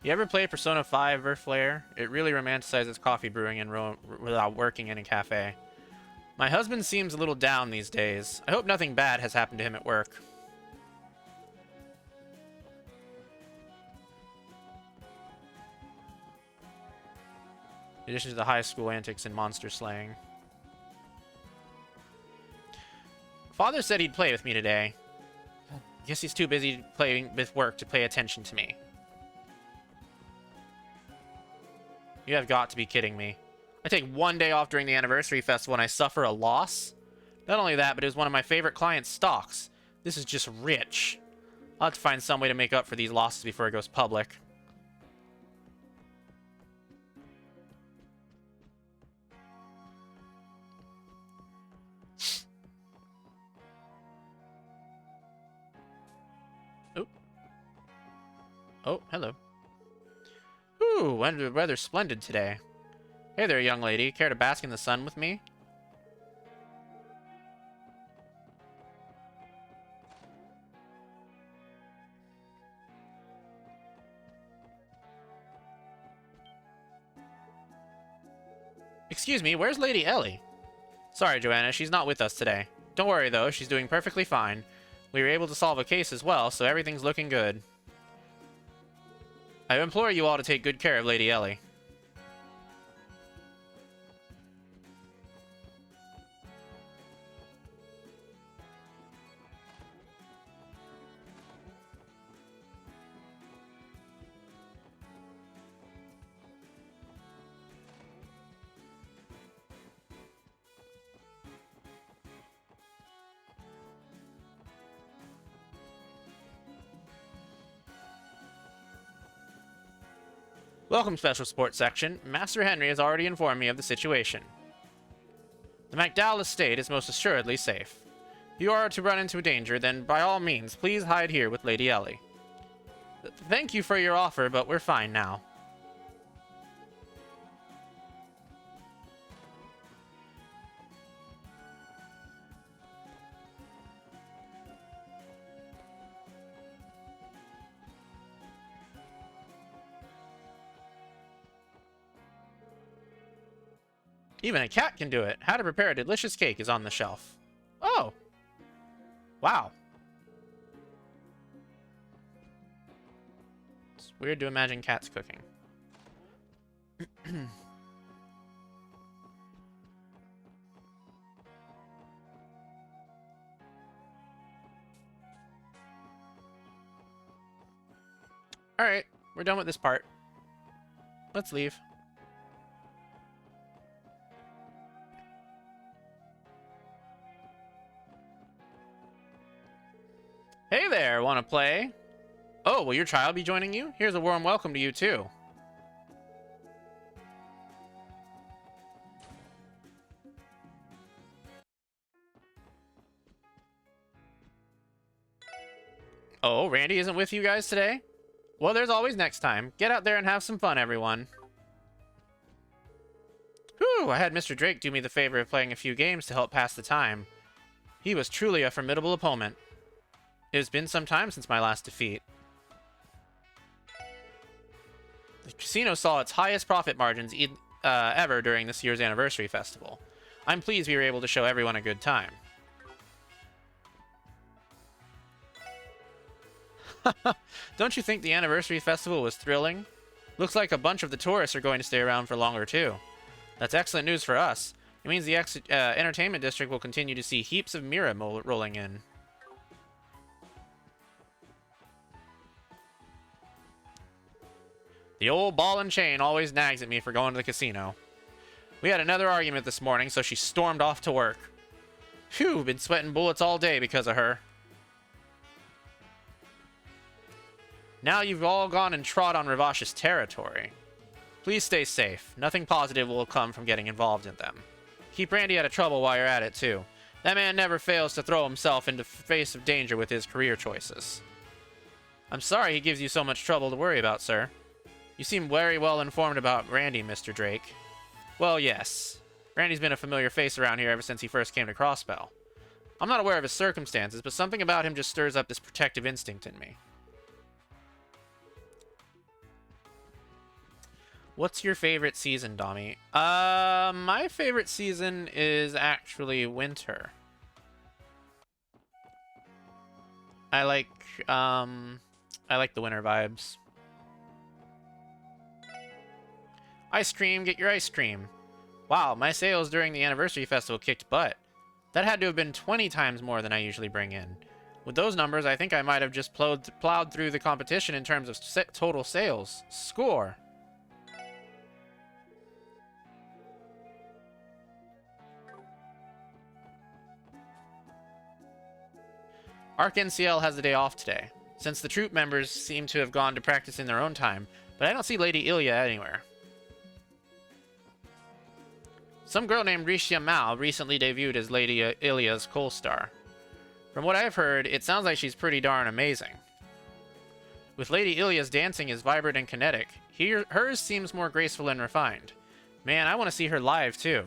You ever play Persona 5 Verflare? It really romanticizes coffee brewing and without working in a cafe. My husband seems a little down these days. I hope nothing bad has happened to him at work. In addition to the high school antics and monster slaying. Father said he'd play with me today. Guess he's too busy playing with work to pay attention to me. You have got to be kidding me. I take one day off during the anniversary festival and I suffer a loss? Not only that, but it was one of my favorite clients' stocks. This is just rich. I'll have to find some way to make up for these losses before it goes public. Oh. Oh, hello. Ooh, weather's splendid today. Hey there, young lady. Care to bask in the sun with me? Excuse me, where's Lady Ellie? Sorry, Joanna, she's not with us today. Don't worry, though, she's doing perfectly fine. We were able to solve a case as well, so everything's looking good. I implore you all to take good care of Lady Ellie. Welcome, Special Sports Section. Master Henry has already informed me of the situation. The MacDowell estate is most assuredly safe. If you are to run into danger, then by all means, please hide here with Lady Ellie. Thank you for your offer, but we're fine now. Even a cat can do it. How to prepare a delicious cake is on the shelf. Oh. Wow. It's weird to imagine cats cooking. Alright, we're done with this part. Let's leave. Hey there, wanna play? Oh, will your child be joining you? Here's a warm welcome to you too. Oh, Randy isn't with you guys today? Well, there's always next time. Get out there and have some fun, everyone. Whew, I had Mr. Drake do me the favor of playing a few games to help pass the time. He was truly a formidable opponent. It has been some time since my last defeat. The casino saw its highest profit margins ever during this year's anniversary festival. I'm pleased we were able to show everyone a good time. Don't you think the anniversary festival was thrilling? Looks like a bunch of the tourists are going to stay around for longer too. That's excellent news for us. It means the entertainment district will continue to see heaps of Mira rolling in. The old ball and chain always nags at me for going to the casino. We had another argument this morning, so she stormed off to work. Phew, been sweating bullets all day because of her. Now you've all gone and trod on Ravash's territory. Please stay safe. Nothing positive will come from getting involved in them. Keep Randy out of trouble while you're at it, too. That man never fails to throw himself into face of danger with his career choices. I'm sorry he gives you so much trouble to worry about, sir. You seem very well informed about Randy, Mr. Drake. Well, yes. Randy's been a familiar face around here ever since he first came to Crossbell. I'm not aware of his circumstances, but something about him just stirs up this protective instinct in me. What's your favorite season, Dommy? My favorite season is actually winter. I like the winter vibes. Ice cream, get your ice cream. Wow, my sales during the anniversary festival kicked butt. That had to have been 20 times more than I usually bring in. With those numbers, I think I might have just plowed through the competition in terms of total sales. Score! Arc NCL has the day off today, since the troop members seem to have gone to practice in their own time, but I don't see Lady Ilya anywhere. Some girl named Rishia Mao recently debuted as Lady Ilya's co-star. From what I've heard, it sounds like she's pretty darn amazing. With Lady Ilya's dancing is vibrant and kinetic, hers seems more graceful and refined. Man, I want to see her live too.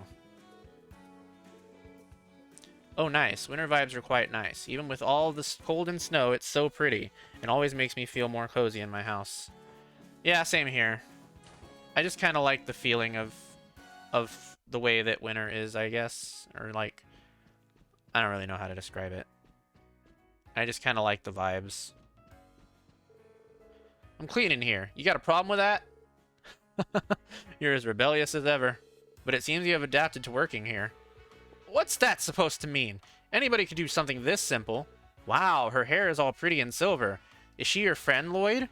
Oh, nice. Winter vibes are quite nice. Even with all this cold and snow, it's so pretty, and always makes me feel more cozy in my house. Yeah, same here. I just kind of like the feeling of the way that winter is, I guess. Or, like, I don't really know how to describe it. I just kind of like the vibes. I'm cleaning here. You got a problem with that? You're as rebellious as ever. But it seems you have adapted to working here. What's that supposed to mean? Anybody could do something this simple. Wow, her hair is all pretty and silver. Is she your friend, Lloyd?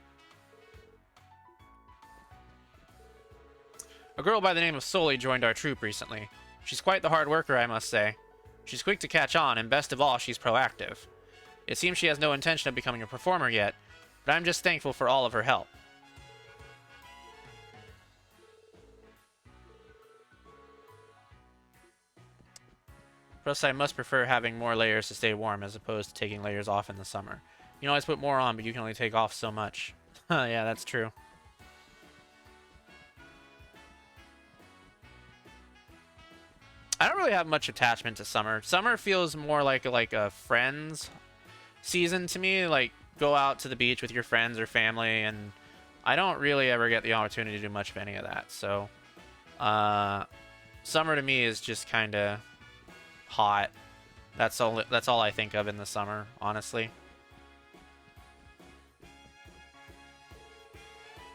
A girl by the name of Sully joined our troop recently. She's quite the hard worker, I must say. She's quick to catch on, and best of all, she's proactive. It seems she has no intention of becoming a performer yet, but I'm just thankful for all of her help. Plus, I must prefer having more layers to stay warm as opposed to taking layers off in the summer. You can always put more on, but you can only take off so much. Yeah, that's true. I don't really have much attachment to summer. Summer feels more like a friends season to me. Like, go out to the beach with your friends or family, and I don't really ever get the opportunity to do much of any of that. So, summer to me is just kind of hot. That's all I think of in the summer, honestly.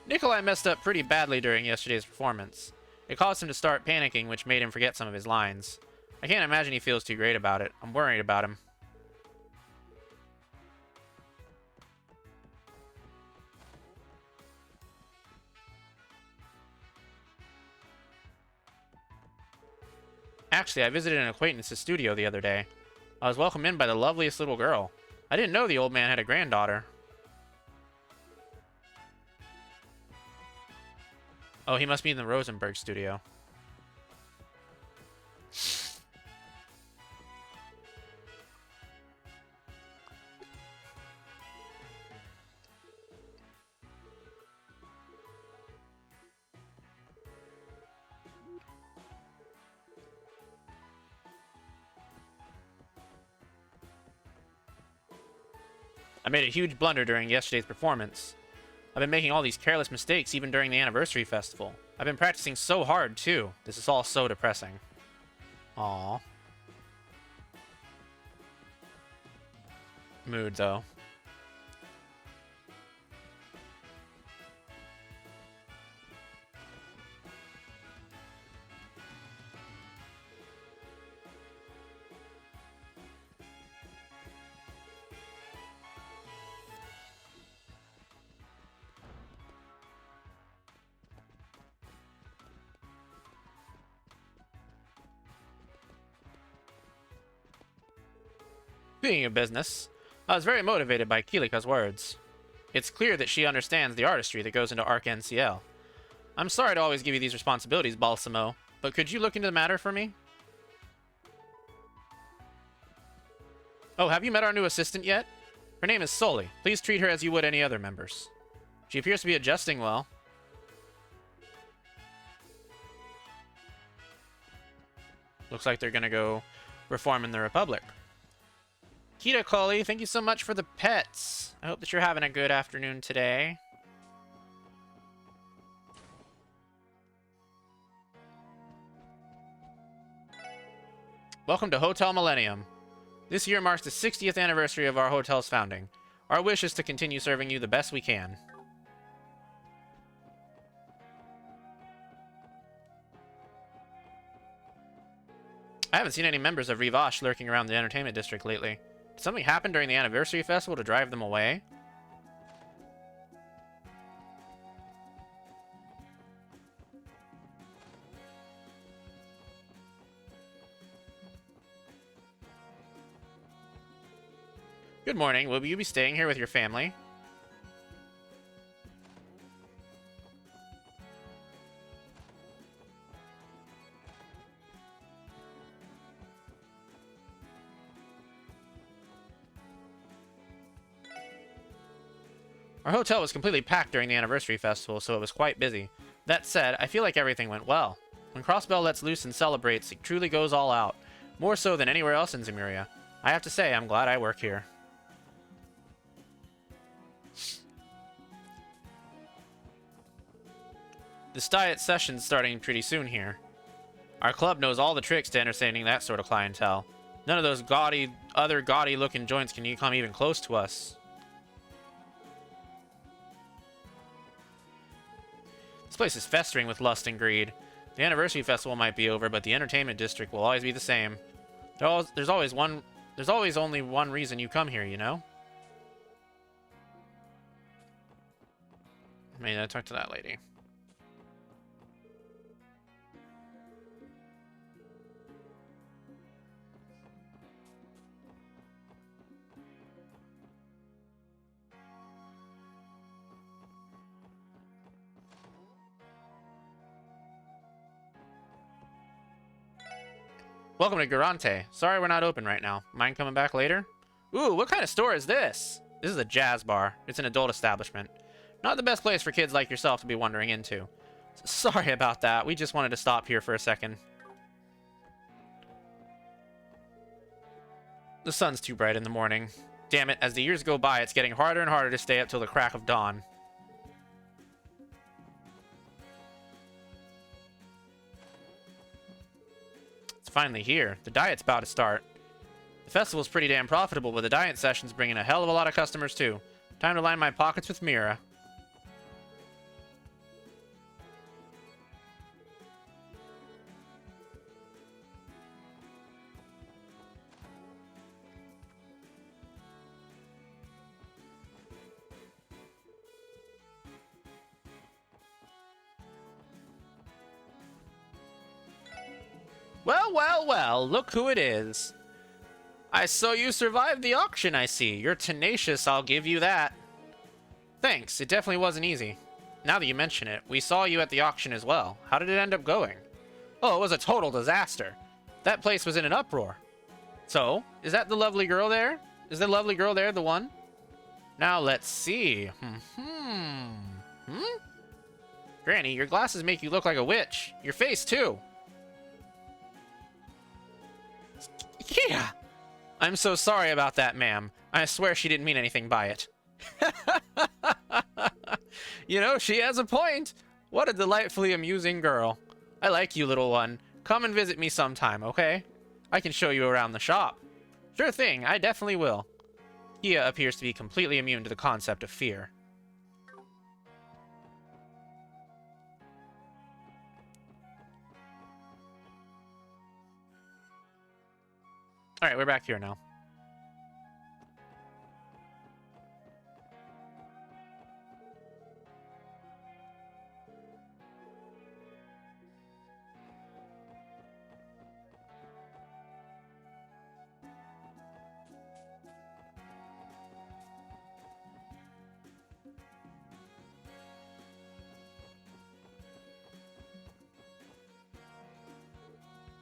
Nikolai messed up pretty badly during yesterday's performance. It caused him to start panicking, which made him forget some of his lines. I can't imagine he feels too great about it. I'm worried about him. Actually, I visited an acquaintance's studio the other day. I was welcomed in by the loveliest little girl. I didn't know the old man had a granddaughter. Oh, he must be in the Rosenberg studio. I made a huge blunder during yesterday's performance. I've been making all these careless mistakes even during the anniversary festival. I've been practicing so hard, too. This is all so depressing. Aww. Mood, though. Speaking of business, I was very motivated by Kilika's words. It's clear that she understands the artistry that goes into Arc NCL. I'm sorry to always give you these responsibilities, Balsamo, but could you look into the matter for me? Oh, have you met our new assistant yet? Her name is Sully. Please treat her as you would any other members. She appears to be adjusting well. Looks like they're gonna go perform in the Republic. Kita Cully, thank you so much for the pets. I hope that you're having a good afternoon today. Welcome to Hotel Millennium. This year marks the 60th anniversary of our hotel's founding. Our wish is to continue serving you the best we can. I haven't seen any members of Rivash lurking around the entertainment district lately. Did something happen during the anniversary festival to drive them away? Good morning. Will you be staying here with your family? Our hotel was completely packed during the anniversary festival, so it was quite busy. That said, I feel like everything went well. When Crossbell lets loose and celebrates, it truly goes all out. More so than anywhere else in Zemuria. I have to say, I'm glad I work here. This diet session's starting pretty soon here. Our club knows all the tricks to entertaining that sort of clientele. None of those other gaudy looking joints can come even close to us. This place is festering with lust and greed. The anniversary festival might be over, but the entertainment district will always be the same. There's always only one reason you come here, you know? I mean, I talked to that lady. Welcome to Garante. Sorry we're not open right now. Mind coming back later? Ooh, what kind of store is this? This is a jazz bar. It's an adult establishment. Not the best place for kids like yourself to be wandering into. Sorry about that. We just wanted to stop here for a second. The sun's too bright in the morning. Damn it, as the years go by, it's getting harder and harder to stay up till the crack of dawn. Finally here. The diet's about to start. The festival's pretty damn profitable, but the diet session's bringing a hell of a lot of customers too. Time to line my pockets with Mira. Well, well, well, look who it is. So you survived the auction, I see. You're tenacious, I'll give you that. Thanks, it definitely wasn't easy. Now that you mention it, we saw you at the auction as well. How did it end up going? Oh, it was a total disaster. That place was in an uproar. So, is that the lovely girl there? Is the lovely girl there the one? Now let's see. Granny, your glasses make you look like a witch. Your face, too. Yeah! I'm so sorry about that, ma'am. I swear she didn't mean anything by it. You know, she has a point. What a delightfully amusing girl. I like you, little one. Come and visit me sometime, okay? I can show you around the shop. Sure thing, I definitely will. Kia appears to be completely immune to the concept of fear. Alright, we're back here now.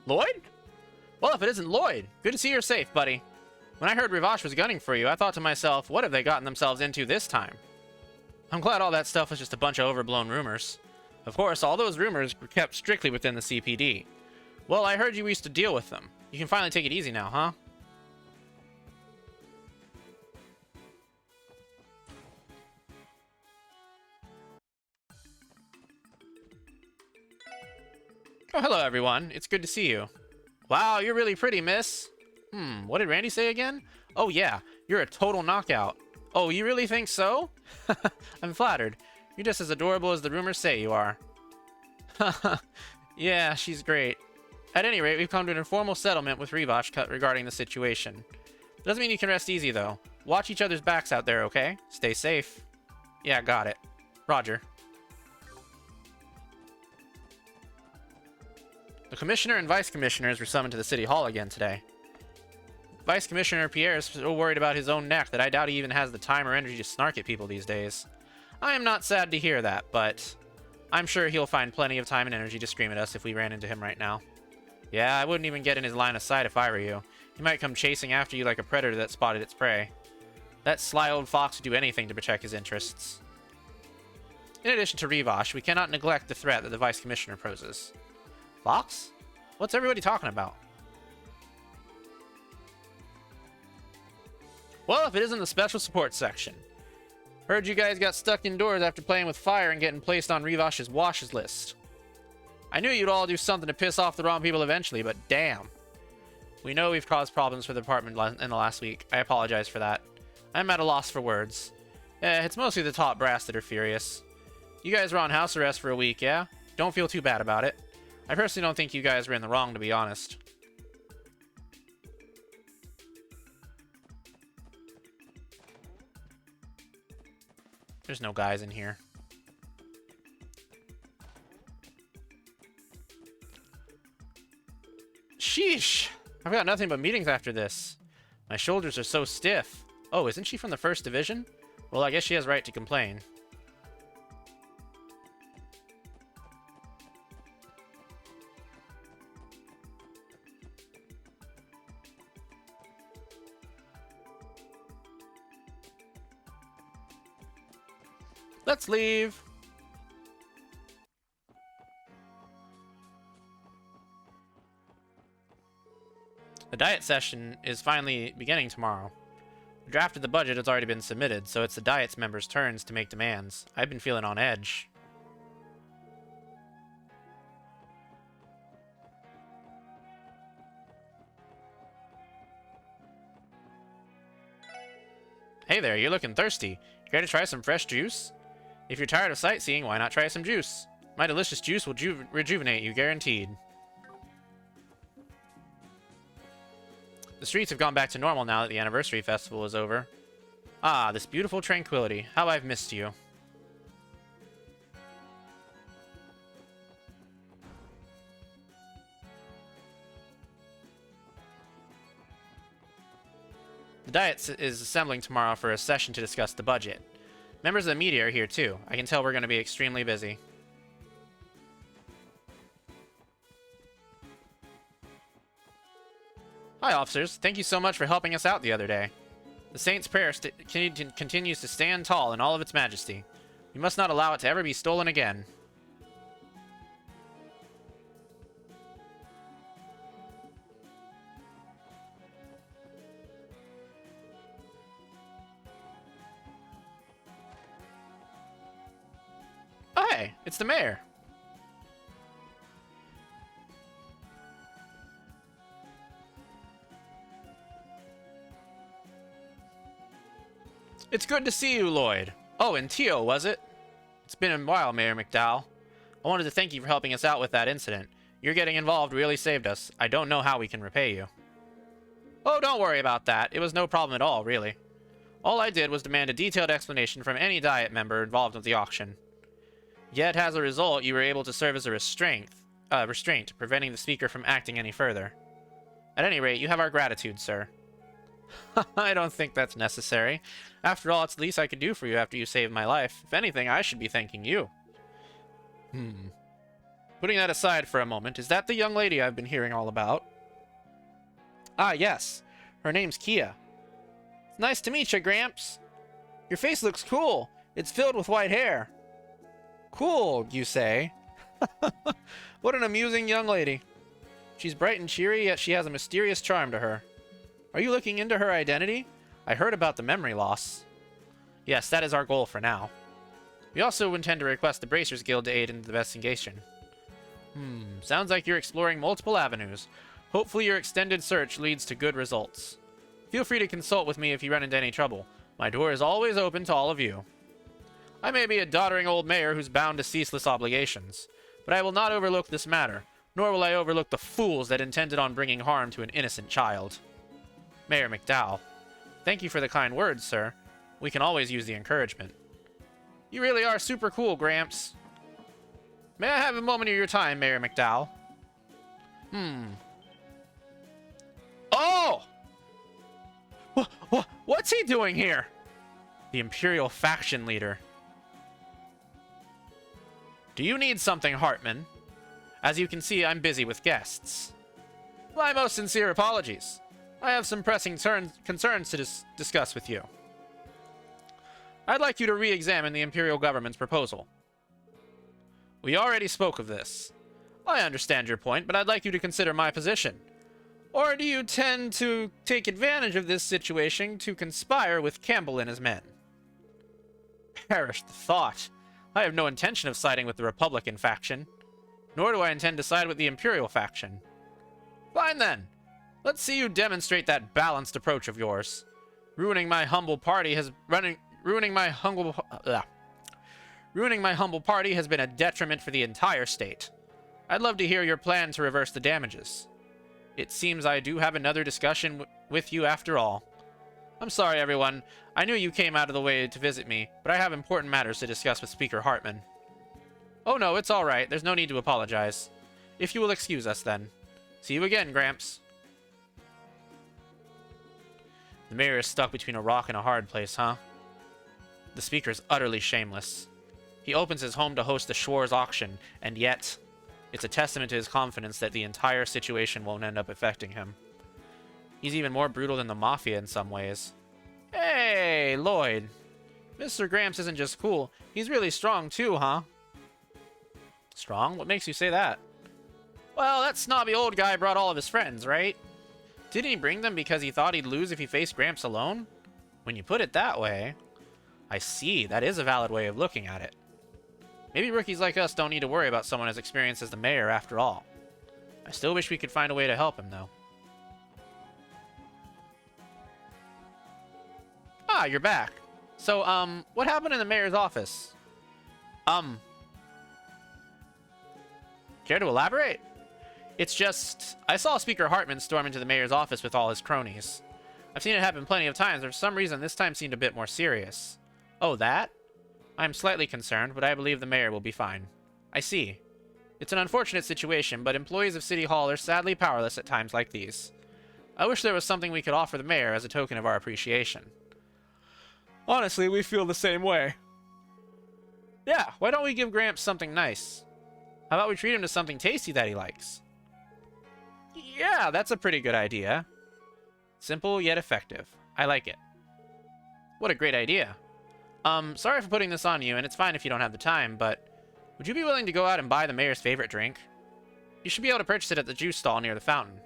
Lloyd? Well, if it isn't Lloyd, good to see you're safe, buddy. When I heard Rivash was gunning for you, I thought to myself, what have they gotten themselves into this time? I'm glad all that stuff was just a bunch of overblown rumors. Of course, all those rumors were kept strictly within the CPD. Well, I heard you used to deal with them. You can finally take it easy now, huh? Oh, hello, everyone. It's good to see you. Wow, you're really pretty, miss. What did Randy say again? Oh, yeah, you're a total knockout. Oh, you really think so? I'm flattered. You're just as adorable as the rumors say you are. Yeah, she's great. At any rate, we've come to an informal settlement with Rivash regarding the situation. Doesn't mean you can rest easy, though. Watch each other's backs out there, okay? Stay safe. Yeah, got it. Roger. The commissioner and vice commissioners were summoned to the city hall again today. Vice Commissioner Pierre is so worried about his own neck that I doubt he even has the time or energy to snark at people these days. I am not sad to hear that, but I'm sure he'll find plenty of time and energy to scream at us if we ran into him right now. Yeah, I wouldn't even get in his line of sight if I were you. He might come chasing after you like a predator that spotted its prey. That sly old fox would do anything to protect his interests. In addition to Rivash, we cannot neglect the threat that the Vice Commissioner poses. Fox? What's everybody talking about? Well, if it isn't the special support section. Heard you guys got stuck indoors after playing with fire and getting placed on Rivash's washes list. I knew you'd all do something to piss off the wrong people eventually, but damn. We know we've caused problems for the department in the last week. I apologize for that. I'm at a loss for words. It's mostly the top brass that are furious. You guys were on house arrest for a week, yeah? Don't feel too bad about it. I personally don't think you guys were in the wrong, to be honest. There's no guys in here. Sheesh! I've got nothing but meetings after this. My shoulders are so stiff. Oh, isn't she from the 1st Division? Well, I guess she has right to complain. Let's leave. The diet session is finally beginning tomorrow. The draft of the budget has already been submitted, so it's the diet's members' turns to make demands. I've been feeling on edge. Hey there, you're looking thirsty. Care to try some fresh juice? If you're tired of sightseeing, why not try some juice? My delicious juice will rejuvenate you, guaranteed. The streets have gone back to normal now that the anniversary festival is over. Ah, this beautiful tranquility. How I've missed you. The Diet is assembling tomorrow for a session to discuss the budget. Members of the media are here too. I can tell we're going to be extremely busy. Hi, officers. Thank you so much for helping us out the other day. The Saint's Prayer continues to stand tall in all of its majesty. We must not allow it to ever be stolen again. Oh, hey, it's the mayor. It's good to see you, Lloyd. Oh, and Tio, was it? It's been a while, Mayor McDowell. I wanted to thank you for helping us out with that incident. Your getting involved really saved us. I don't know how we can repay you. Oh, don't worry about that. It was no problem at all, really. All I did was demand a detailed explanation from any Diet member involved with the auction. Yet, as a result, you were able to serve as a restraint, preventing the speaker from acting any further. At any rate, you have our gratitude, sir. I don't think that's necessary. After all, it's the least I could do for you after you saved my life. If anything, I should be thanking you. Putting that aside for a moment, is that the young lady I've been hearing all about? Ah, yes. Her name's Kia. It's nice to meet you, Gramps. Your face looks cool. It's filled with white hair. Cool, you say? What an amusing young lady. She's bright and cheery, yet she has a mysterious charm to her. Are you looking into her identity? I heard about the memory loss. Yes, that is our goal for now. We also intend to request the Bracers Guild to aid in the investigation. Sounds like you're exploring multiple avenues. Hopefully your extended search leads to good results. Feel free to consult with me if you run into any trouble. My door is always open to all of you. I may be a doddering old mayor who's bound to ceaseless obligations, but I will not overlook this matter, nor will I overlook the fools that intended on bringing harm to an innocent child. Mayor McDowell, thank you for the kind words, sir. We can always use the encouragement. You really are super cool, Gramps. May I have a moment of your time, Mayor McDowell? Oh! What's he doing here? The Imperial faction leader. Do you need something, Hartman? As you can see, I'm busy with guests. My most sincere apologies. I have some pressing concerns to discuss with you. I'd like you to re-examine the Imperial government's proposal. We already spoke of this. I understand your point, but I'd like you to consider my position. Or do you tend to take advantage of this situation to conspire with Campbell and his men? Perish the thought. I have no intention of siding with the Republican faction, nor do I intend to side with the Imperial faction. Fine then. Let's see you demonstrate that balanced approach of yours. Ruining my humble party has been a detriment for the entire state. I'd love to hear your plan to reverse the damages. It seems I do have another discussion with you after all. I'm sorry, everyone. I knew you came out of the way to visit me, but I have important matters to discuss with Speaker Hartman. Oh no, it's all right. There's no need to apologize. If you will excuse us, then. See you again, Gramps. The mayor is stuck between a rock and a hard place, huh? The speaker is utterly shameless. He opens his home to host the Schwarz auction, and yet, it's a testament to his confidence that the entire situation won't end up affecting him. He's even more brutal than the Mafia in some ways. Hey, Lloyd. Mr. Gramps isn't just cool, he's really strong too, huh? Strong? What makes you say that? Well, that snobby old guy brought all of his friends, right? Didn't he bring them because he thought he'd lose if he faced Gramps alone? When you put it that way... I see, that is a valid way of looking at it. Maybe rookies like us don't need to worry about someone as experienced as the mayor after all. I still wish we could find a way to help him, though. Ah, you're back. So, what happened in the mayor's office? Care to elaborate? It's just, I saw Speaker Hartman storm into the mayor's office with all his cronies. I've seen it happen plenty of times, but for some reason this time seemed a bit more serious. Oh, that? I'm slightly concerned, but I believe the mayor will be fine. I see. It's an unfortunate situation, but employees of City Hall are sadly powerless at times like these. I wish there was something we could offer the mayor as a token of our appreciation. Honestly, we feel the same way. Yeah, why don't we give Gramps something nice? How about we treat him to something tasty that he likes? Yeah, that's a pretty good idea. Simple yet effective. I like it. What a great idea. Sorry for putting this on you, and it's fine if you don't have the time, but would you be willing to go out and buy the mayor's favorite drink? You should be able to purchase it at the juice stall near the fountain.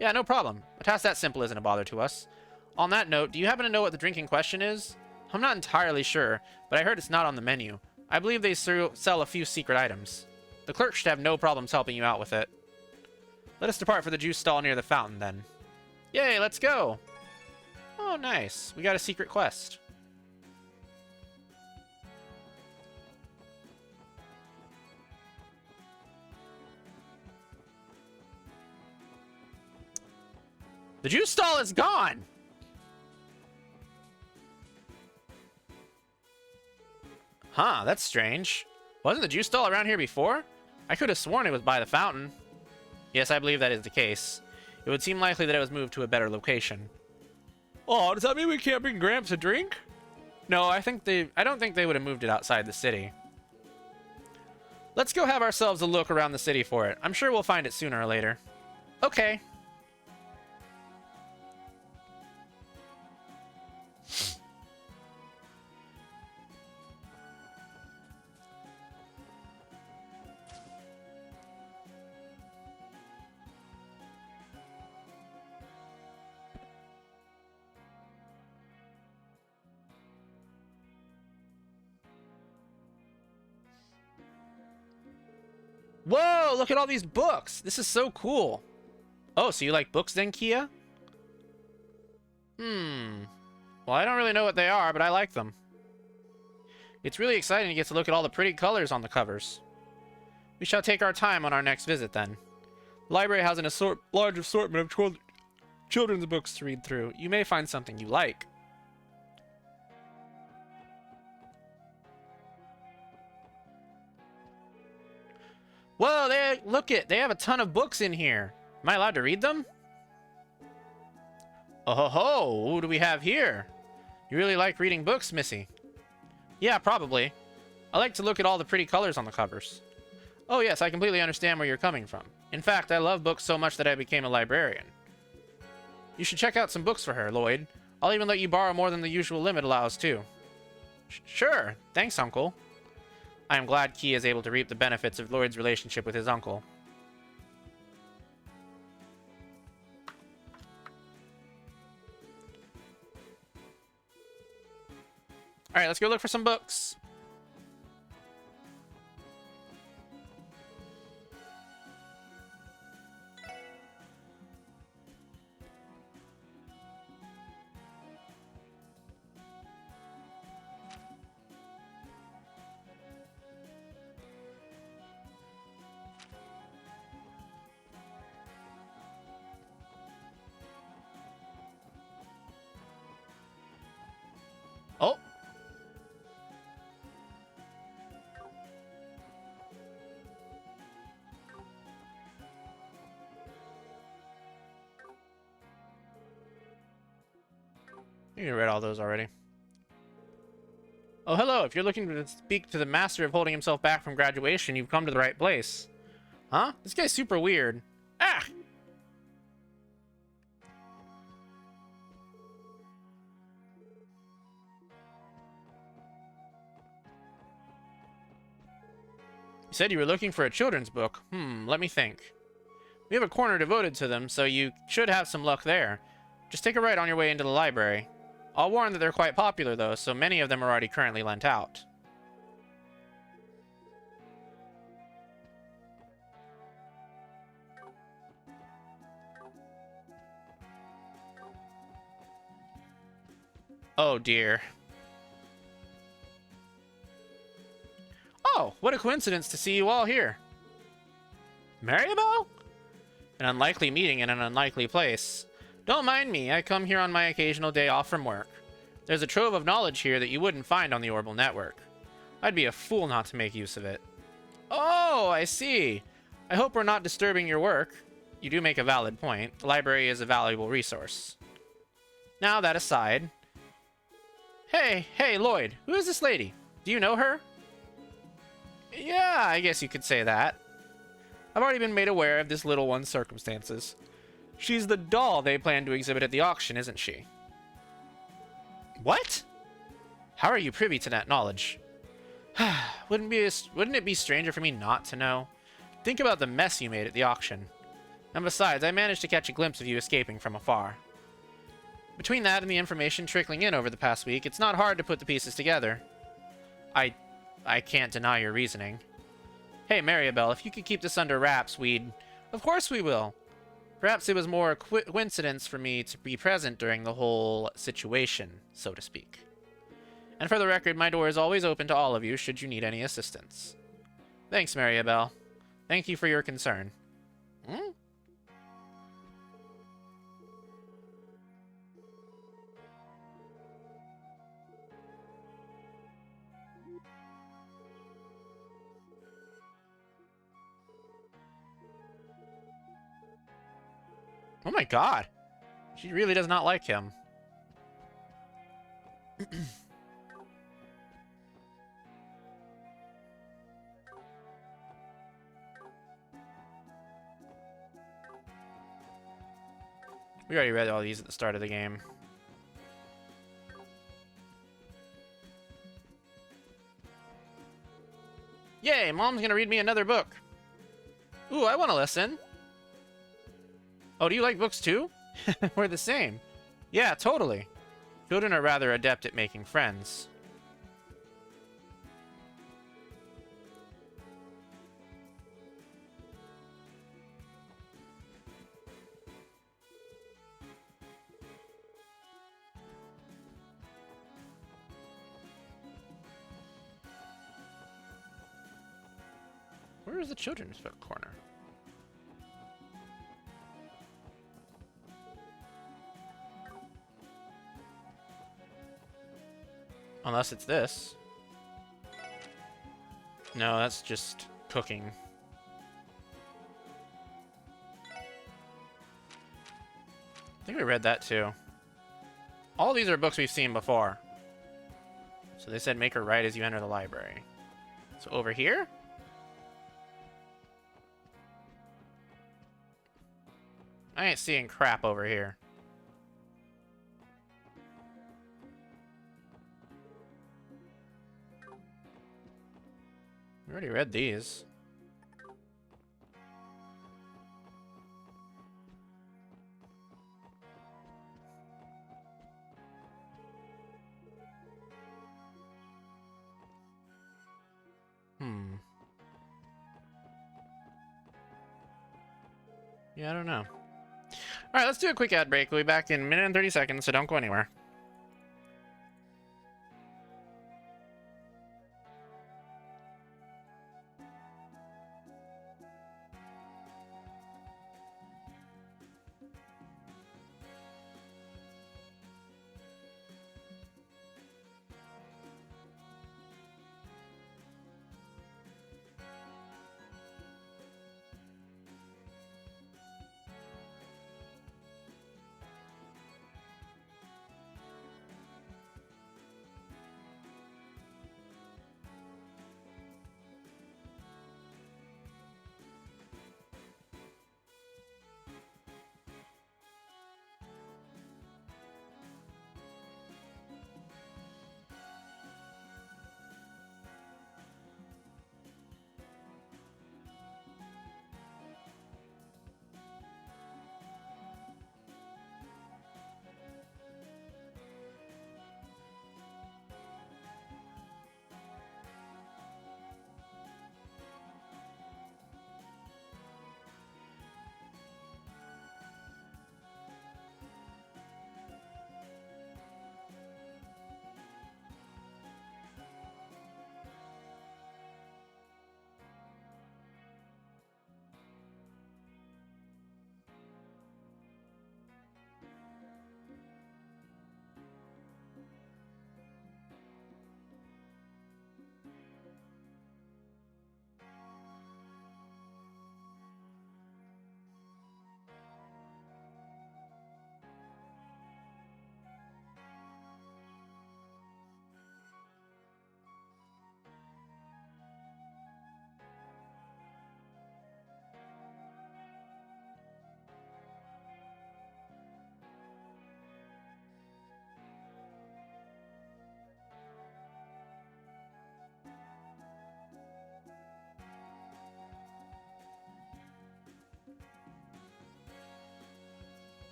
Yeah, no problem. A task that simple isn't a bother to us. On that note, do you happen to know what the drink in question is? I'm not entirely sure, but I heard it's not on the menu. I believe they sell a few secret items. The clerk should have no problems helping you out with it. Let us depart for the juice stall near the fountain, then. Yay, let's go! Oh, nice. We got a secret quest. The juice stall is gone! Huh, that's strange. Wasn't the juice stall around here before? I could have sworn it was by the fountain. Yes, I believe that is the case. It would seem likely that it was moved to a better location. Oh, does that mean we can't bring Gramps a drink? No, I don't think they would have moved it outside the city. Let's go have ourselves a look around the city for it. I'm sure we'll find it sooner or later. Okay. Whoa, look at all these books. This is so cool. Oh, so you like books then, Kia? Well, I don't really know what they are, but I like them. It's really exciting to get to look at all the pretty colors on the covers. We shall take our time on our next visit, then. The library has an large assortment of children's books to read through. You may find something you like. Whoa, they have a ton of books in here. Am I allowed to read them? Oh ho ho, who do we have here? You really like reading books, Missy? Yeah, probably. I like to look at all the pretty colors on the covers. Oh yes, I completely understand where you're coming from. In fact, I love books so much that I became a librarian. You should check out some books for her, Lloyd. I'll even let you borrow more than the usual limit allows, too. Sure. Thanks, Uncle. I am glad Key is able to reap the benefits of Lloyd's relationship with his uncle. Alright, let's go look for some books. Oh! You read all those already. Oh, hello. If you're looking to speak to the master of holding himself back from graduation, you've come to the right place. Huh? This guy's super weird. Ah! You said you were looking for a children's book. Let me think. We have a corner devoted to them, so you should have some luck there. Just take a right on your way into the library. I'll warn that they're quite popular, though, so many of them are already currently lent out. Oh, dear. Oh, what a coincidence to see you all here. Maribel? An unlikely meeting in an unlikely place. Don't mind me, I come here on my occasional day off from work. There's a trove of knowledge here that you wouldn't find on the Orbital Network. I'd be a fool not to make use of it. Oh, I see. I hope we're not disturbing your work. You do make a valid point. The library is a valuable resource. Now, that aside... Hey, Lloyd, who is this lady? Do you know her? Yeah, I guess you could say that. I've already been made aware of this little one's circumstances. She's the doll they plan to exhibit at the auction, isn't she? What? How are you privy to that knowledge? Wouldn't it be stranger for me not to know? Think about the mess you made at the auction. And besides, I managed to catch a glimpse of you escaping from afar. Between that and the information trickling in over the past week, it's not hard to put the pieces together. I can't deny your reasoning. Hey, Maribel, if you could keep this under wraps, we'd... Of course we will. Perhaps it was more a coincidence for me to be present during the whole situation, so to speak. And for the record, my door is always open to all of you should you need any assistance. Thanks, Maribel. Thank you for your concern. Oh my god. She really does not like him. We already read all these at the start of the game. Yay, Mom's gonna read me another book. Ooh, I want to listen. Oh, do you like books too? We're the same. Yeah, totally. Children are rather adept at making friends. Where is the children's book corner? Unless it's this. No, that's just cooking. I think we read that too. All these are books we've seen before. So they said make a right as you enter the library. So over here? I ain't seeing crap over here. We already read these. Yeah, I don't know. Alright, let's do a quick ad break. We'll be back in a minute and 30 seconds, so don't go anywhere.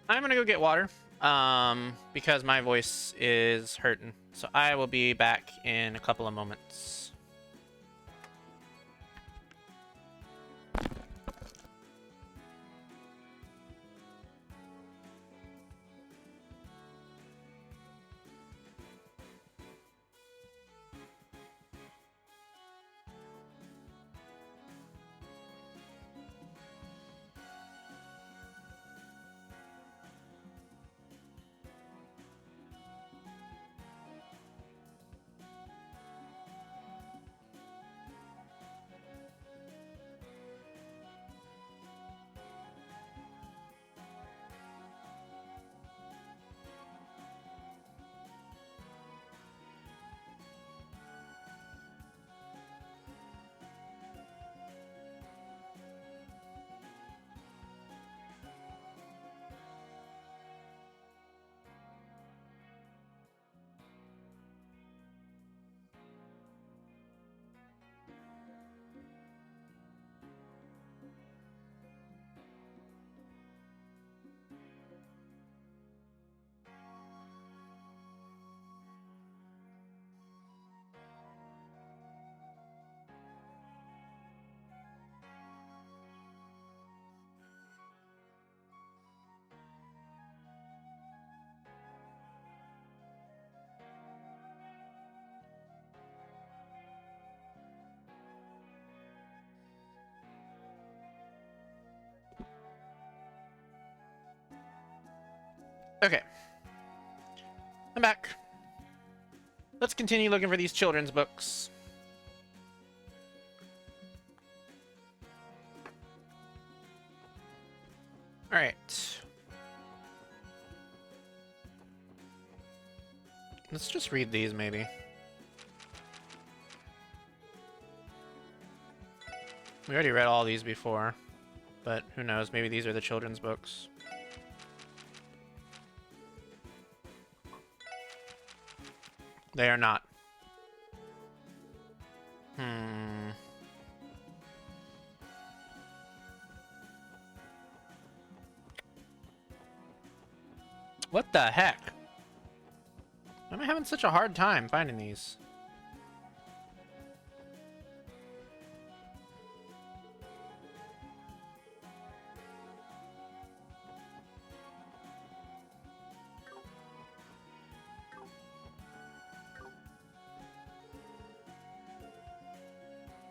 I'm gonna go get water, because my voice is hurting. So I will be back in a couple of moments. Okay. I'm back. Let's continue looking for these children's books. Alright. Let's just read these, maybe. We already read all these before, but who knows? Maybe these are the children's books. They are not. What the heck? Why am I having such a hard time finding these?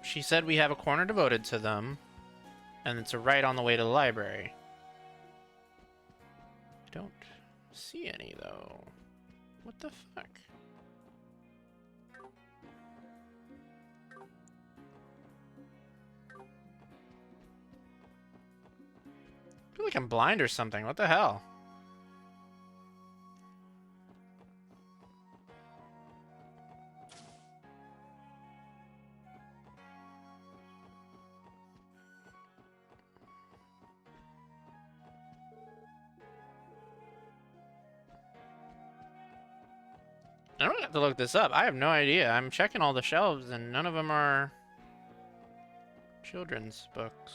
She said we have a corner devoted to them, and it's right on the way to the library. I don't see any, though. What the fuck? I feel like I'm blind or something. What the hell? I don't have to look this up. I have no idea. I'm checking all the shelves and none of them are children's books.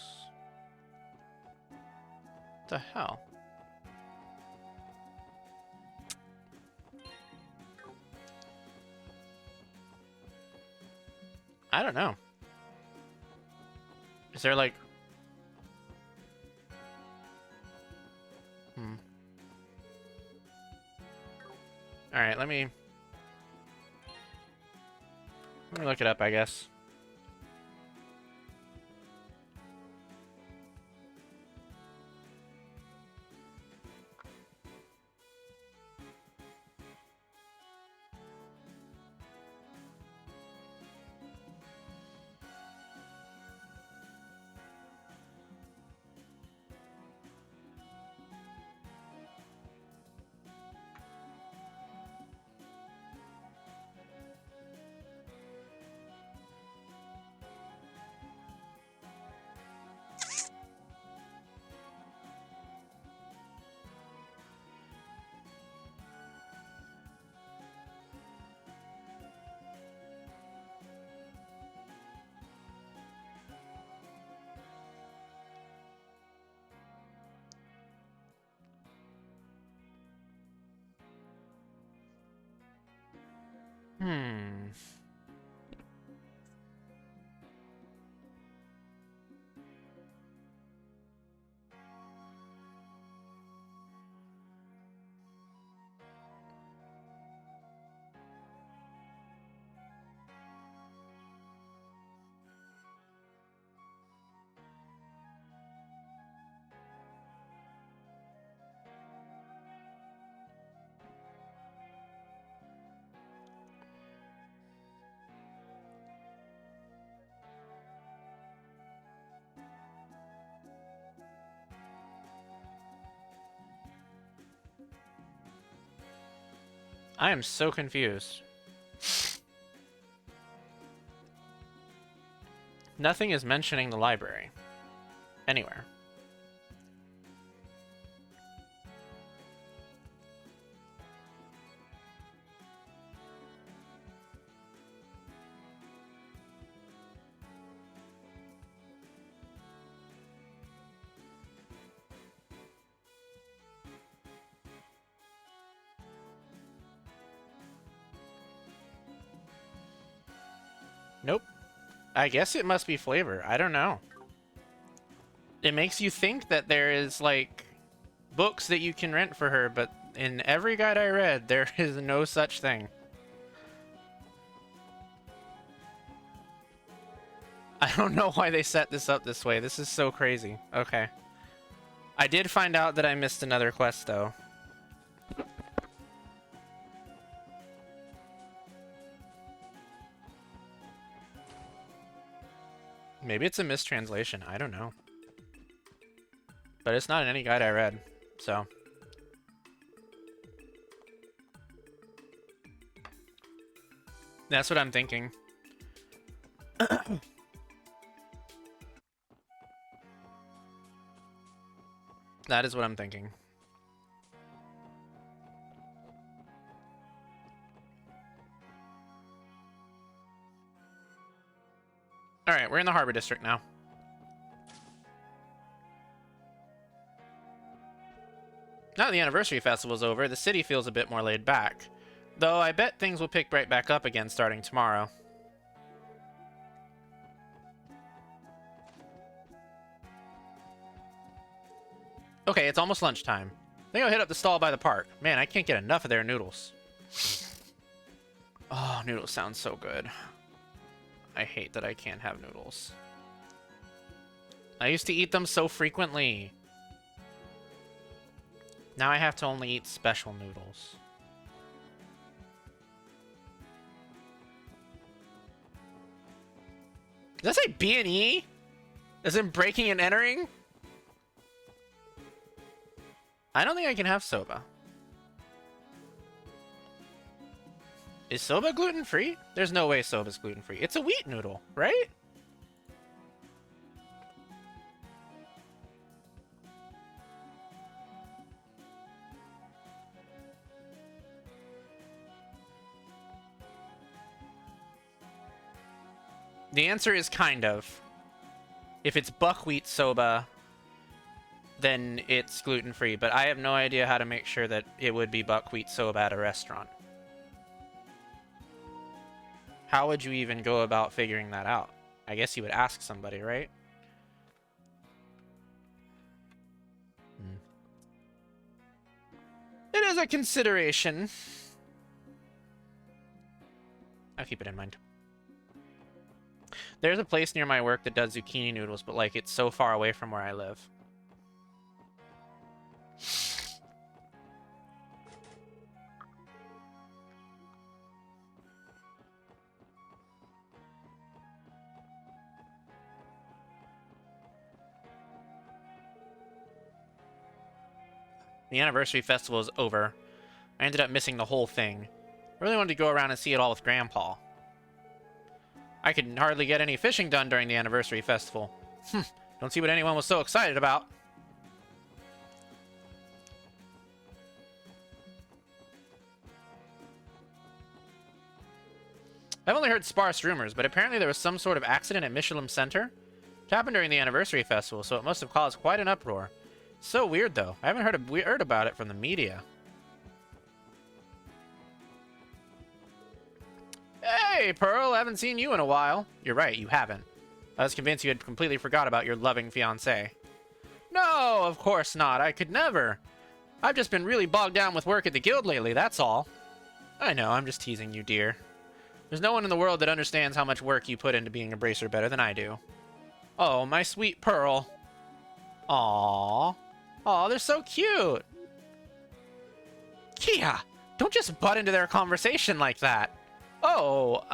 What the hell? I don't know. Is there like... Alright, let me look it up, I guess. I am so confused. Nothing is mentioning the library. Anywhere. Nope. I guess it must be flavor. I don't know. It makes you think that there is, like, books that you can rent for her, but in every guide I read, there is no such thing. I don't know why they set this up this way. This is so crazy. Okay. I did find out that I missed another quest, though. Maybe it's a mistranslation. I don't know. But it's not in any guide I read, so. That's what I'm thinking. That is what I'm thinking. Alright, we're in the Harbor District now. Now that the anniversary festival's over, the city feels a bit more laid back. Though I bet things will pick right back up again starting tomorrow. Okay, it's almost lunchtime. I think I'll hit up the stall by the park. Man, I can't get enough of their noodles. Oh, noodles sound so good. I hate that I can't have noodles. I used to eat them so frequently. Now I have to only eat special noodles. Does that say B&E? As in breaking and entering? I don't think I can have soba. Is soba gluten-free? There's no way soba's gluten-free. It's a wheat noodle, right? The answer is kind of. If it's buckwheat soba, then it's gluten-free, but I have no idea how to make sure that it would be buckwheat soba at a restaurant. How would you even go about figuring that out? I guess you would ask somebody, right? It is a consideration. I'll keep it in mind. There's a place near my work that does zucchini noodles, but like it's so far away from where I live. The anniversary festival is over. I ended up missing the whole thing. I really wanted to go around and see it all with Grandpa. I could hardly get any fishing done during the anniversary festival. Don't see what anyone was so excited about. I've only heard sparse rumors, but apparently there was some sort of accident at Michelin Center. It happened during the anniversary festival, so it must have caused quite an uproar. So weird, though. I haven't heard about it from the media. Hey, Pearl, I haven't seen you in a while. You're right, you haven't. I was convinced you had completely forgot about your loving fiancé. No, of course not. I could never. I've just been really bogged down with work at the guild lately, that's all. I know, I'm just teasing you, dear. There's no one in the world that understands how much work you put into being a bracer better than I do. Oh, my sweet Pearl. Aww. Aw, they're so cute. Kia, don't just butt into their conversation like that. Oh,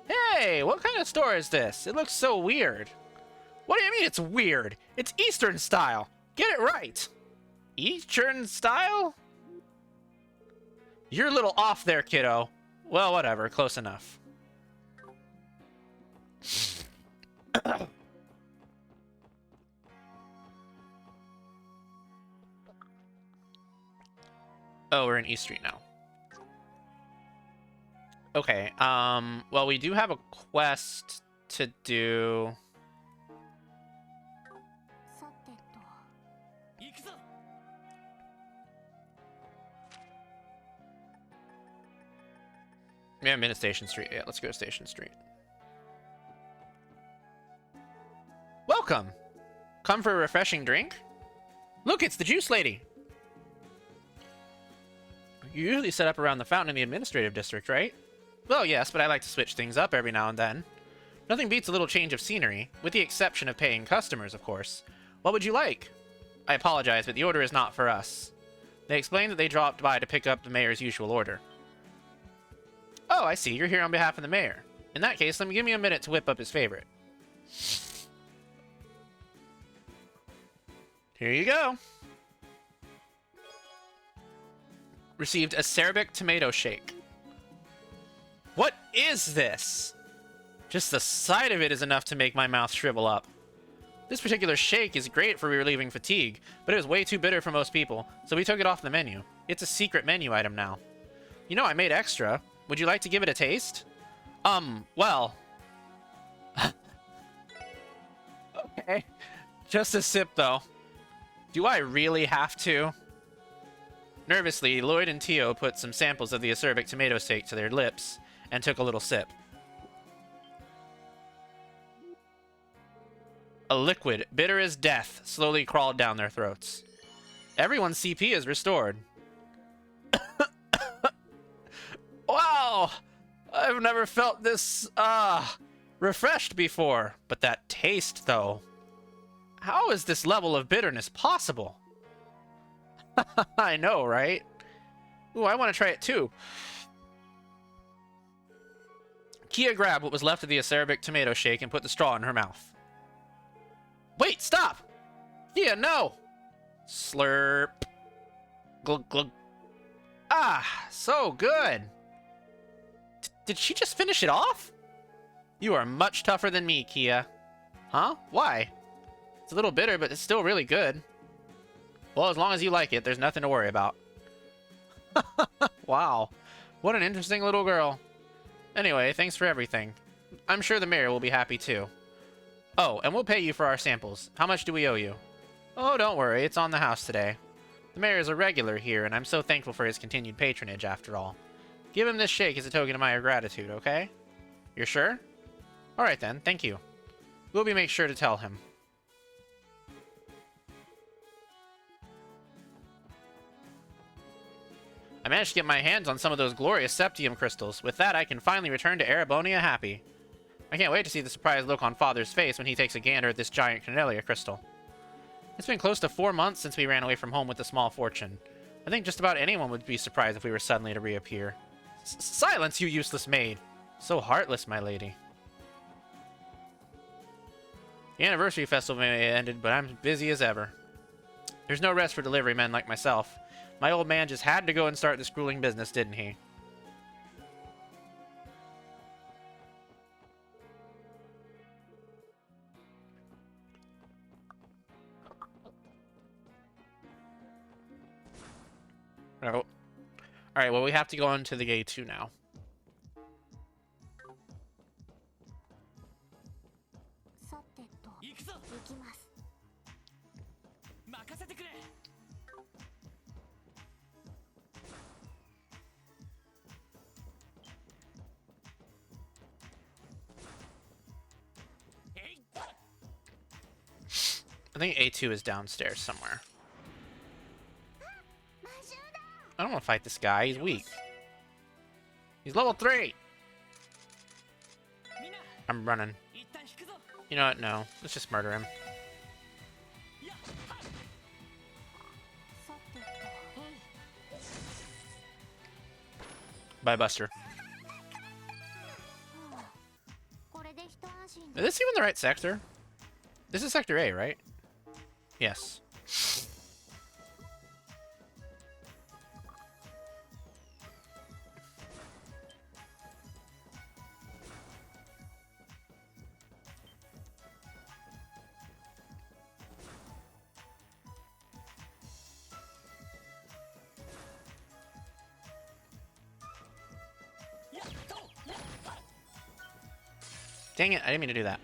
Hey, what kind of store is this? It looks so weird. What do you mean it's weird? It's Eastern style. Get it right. Eastern style? You're a little off there, kiddo. Well, whatever. Close enough. Oh, we're in East Street now. Okay, well, we do have a quest to do. Yeah, I'm in Station Street. Yeah, let's go to Station Street. Welcome! Come for a refreshing drink? Look, it's the juice lady! You usually set up around the fountain in the administrative district, right? Well, yes, but I like to switch things up every now and then. Nothing beats a little change of scenery, with the exception of paying customers, of course. What would you like? I apologize, but the order is not for us. They explained that they dropped by to pick up the mayor's usual order. Oh, I see. You're here on behalf of the mayor. In that case, give me a minute to whip up his favorite. Here you go. Received acerbic tomato shake. What is this? Just the sight of it is enough to make my mouth shrivel up. This particular shake is great for relieving fatigue, but it was way too bitter for most people, so we took it off the menu. It's a secret menu item now. You know, I made extra. Would you like to give it a taste? Well... Okay. Just a sip, though. Do I really have to? Nervously, Lloyd and Tio put some samples of the acerbic tomato shake to their lips and took a little sip. A liquid, bitter as death, slowly crawled down their throats. Everyone's CP is restored. Wow! I've never felt this, refreshed before. But that taste, though. How is this level of bitterness possible? I know, right? Ooh, I want to try it too. Kia grabbed what was left of the acerbic tomato shake and put the straw in her mouth. Wait, stop! Kia, no! Slurp. Glug, glug. Ah, so good! Did she just finish it off? You are much tougher than me, Kia. Huh? Why? It's a little bitter, but it's still really good. Well, as long as you like it, there's nothing to worry about. Wow. What an interesting little girl. Anyway, thanks for everything. I'm sure the mayor will be happy too. Oh, and we'll pay you for our samples. How much do we owe you? Oh, don't worry. It's on the house today. The mayor is a regular here, and I'm so thankful for his continued patronage, after all. Give him this shake as a token of my gratitude, okay? You're sure? Alright then, thank you. We'll make sure to tell him. I managed to get my hands on some of those glorious septium crystals. With that, I can finally return to Erebonia happy. I can't wait to see the surprised look on Father's face when he takes a gander at this giant Cornelia crystal. It's been close to 4 months since we ran away from home with a small fortune. I think just about anyone would be surprised if we were suddenly to reappear. Silence, you useless maid! So heartless, my lady. The anniversary festival may have ended, but I'm busy as ever. There's no rest for delivery men like myself. My old man just had to go and start this grueling business, didn't he? Oh. Alright, well, we have to go on to the A2 now. I think A2 is downstairs somewhere. I don't want to fight this guy. He's weak. He's level 3. I'm running. You know what? No. Let's just murder him. Bye, Buster. Is this even the right sector? This is Sector A, right? Yes. Dang it, I didn't mean to do that.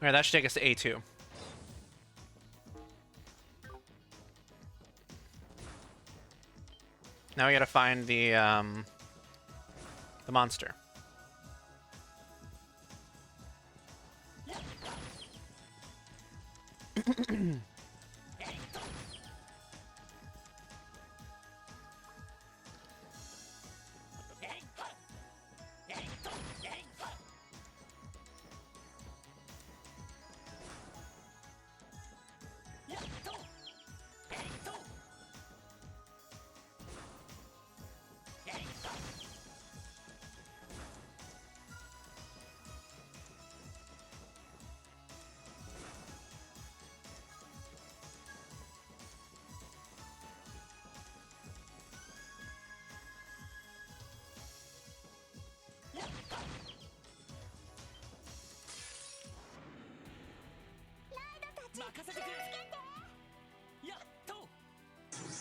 Alright, that should take us to A2. Now we gotta find the monster.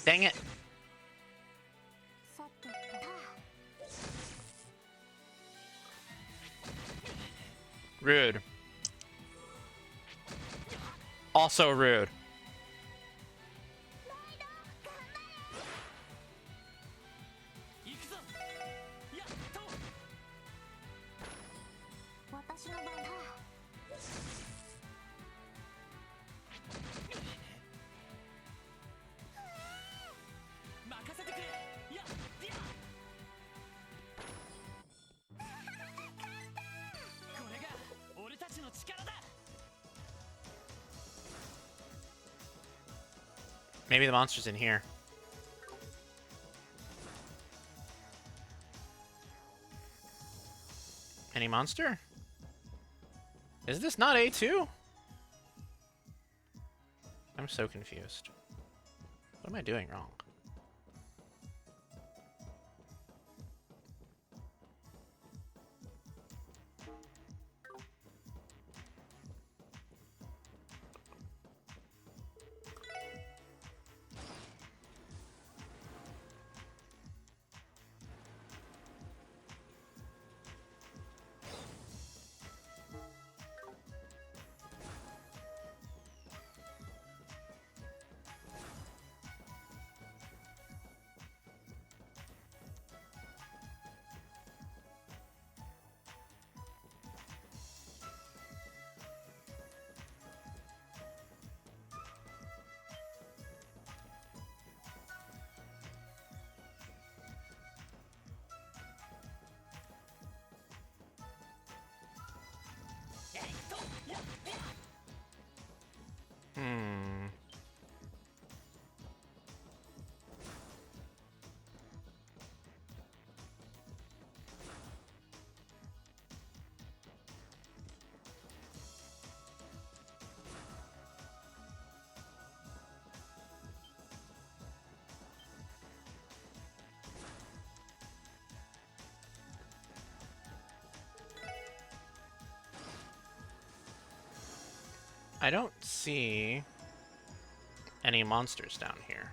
Dang it. Rude. Also rude. Maybe the monster's in here. Any monster? Is this not A2? I'm so confused. What am I doing wrong? I don't see any monsters down here.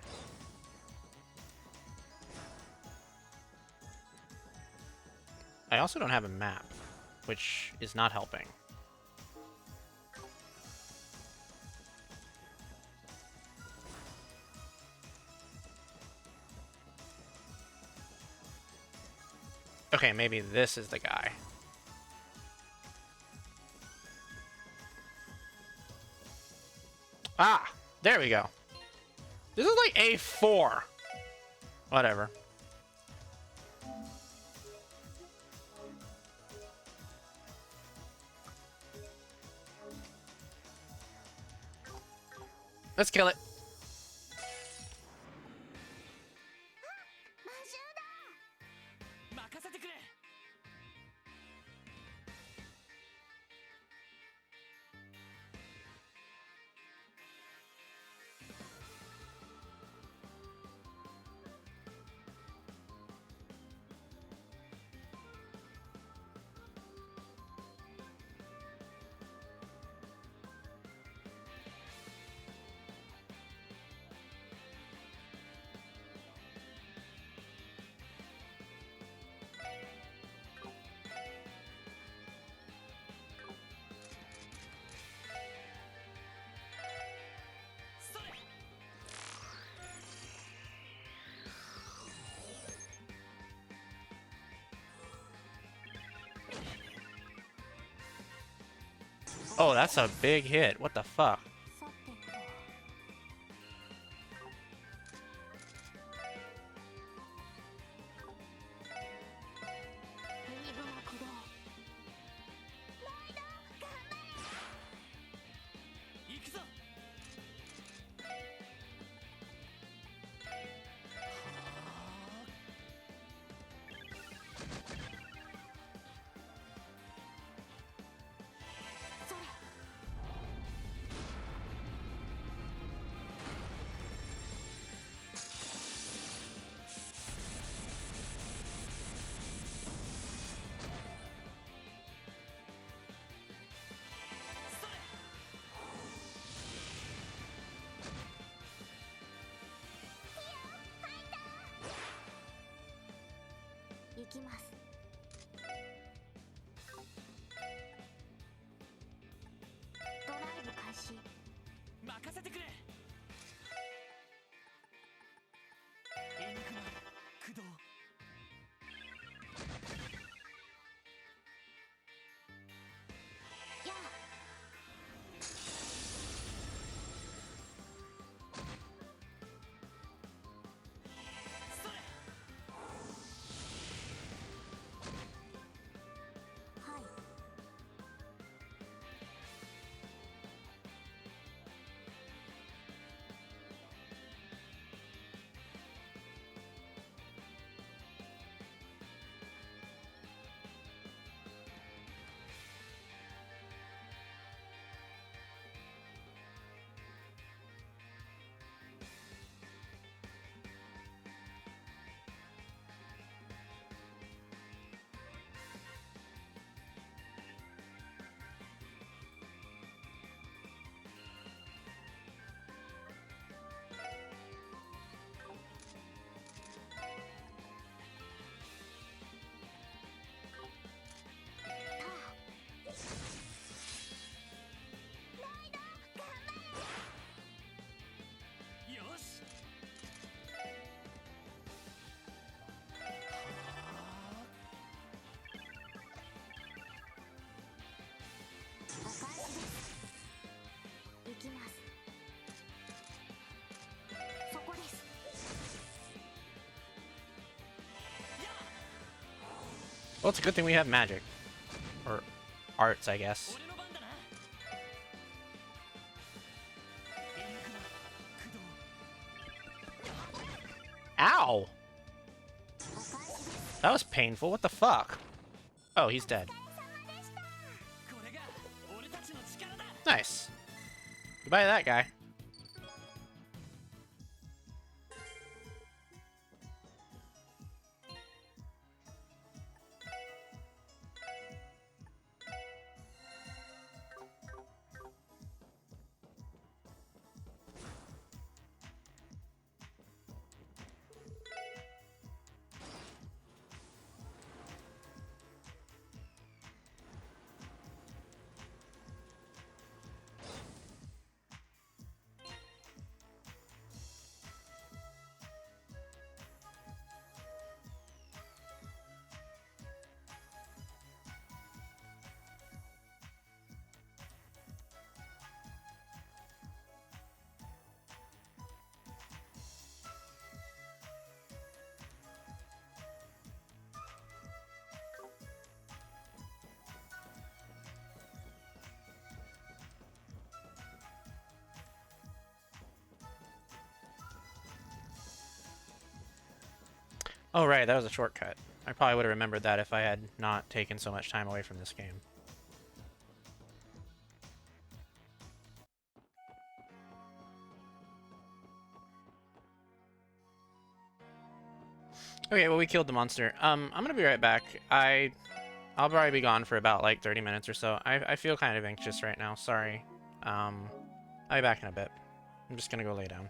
I also don't have a map, which is not helping. Okay, maybe this is the guy. Ah, there we go. This is like A4. Whatever. Let's kill it. Oh, that's a big hit. What the fuck? さてとエニグマ駆動行くぞ。それ行きます。ドライブ開始。任せてくれ。エニグマ駆動。やあそれ。はい。よし。お返しです。行きます。そこです。 Well, it's a good thing we have magic. Or arts, I guess. 俺の番だな。エニグマ駆動。 Ow! お返しです。 That was painful. What the fuck? Oh, he's dead. これが俺たちの力だ。 Nice. Goodbye to that guy. Oh, right, that was a shortcut. I probably would have remembered that if I had not taken so much time away from this game. Okay, well, we killed the monster. I'm gonna be right back. I'll probably be gone for about, like, 30 minutes or so. I feel kind of anxious right now, sorry. I'll be back in a bit. I'm just gonna go lay down.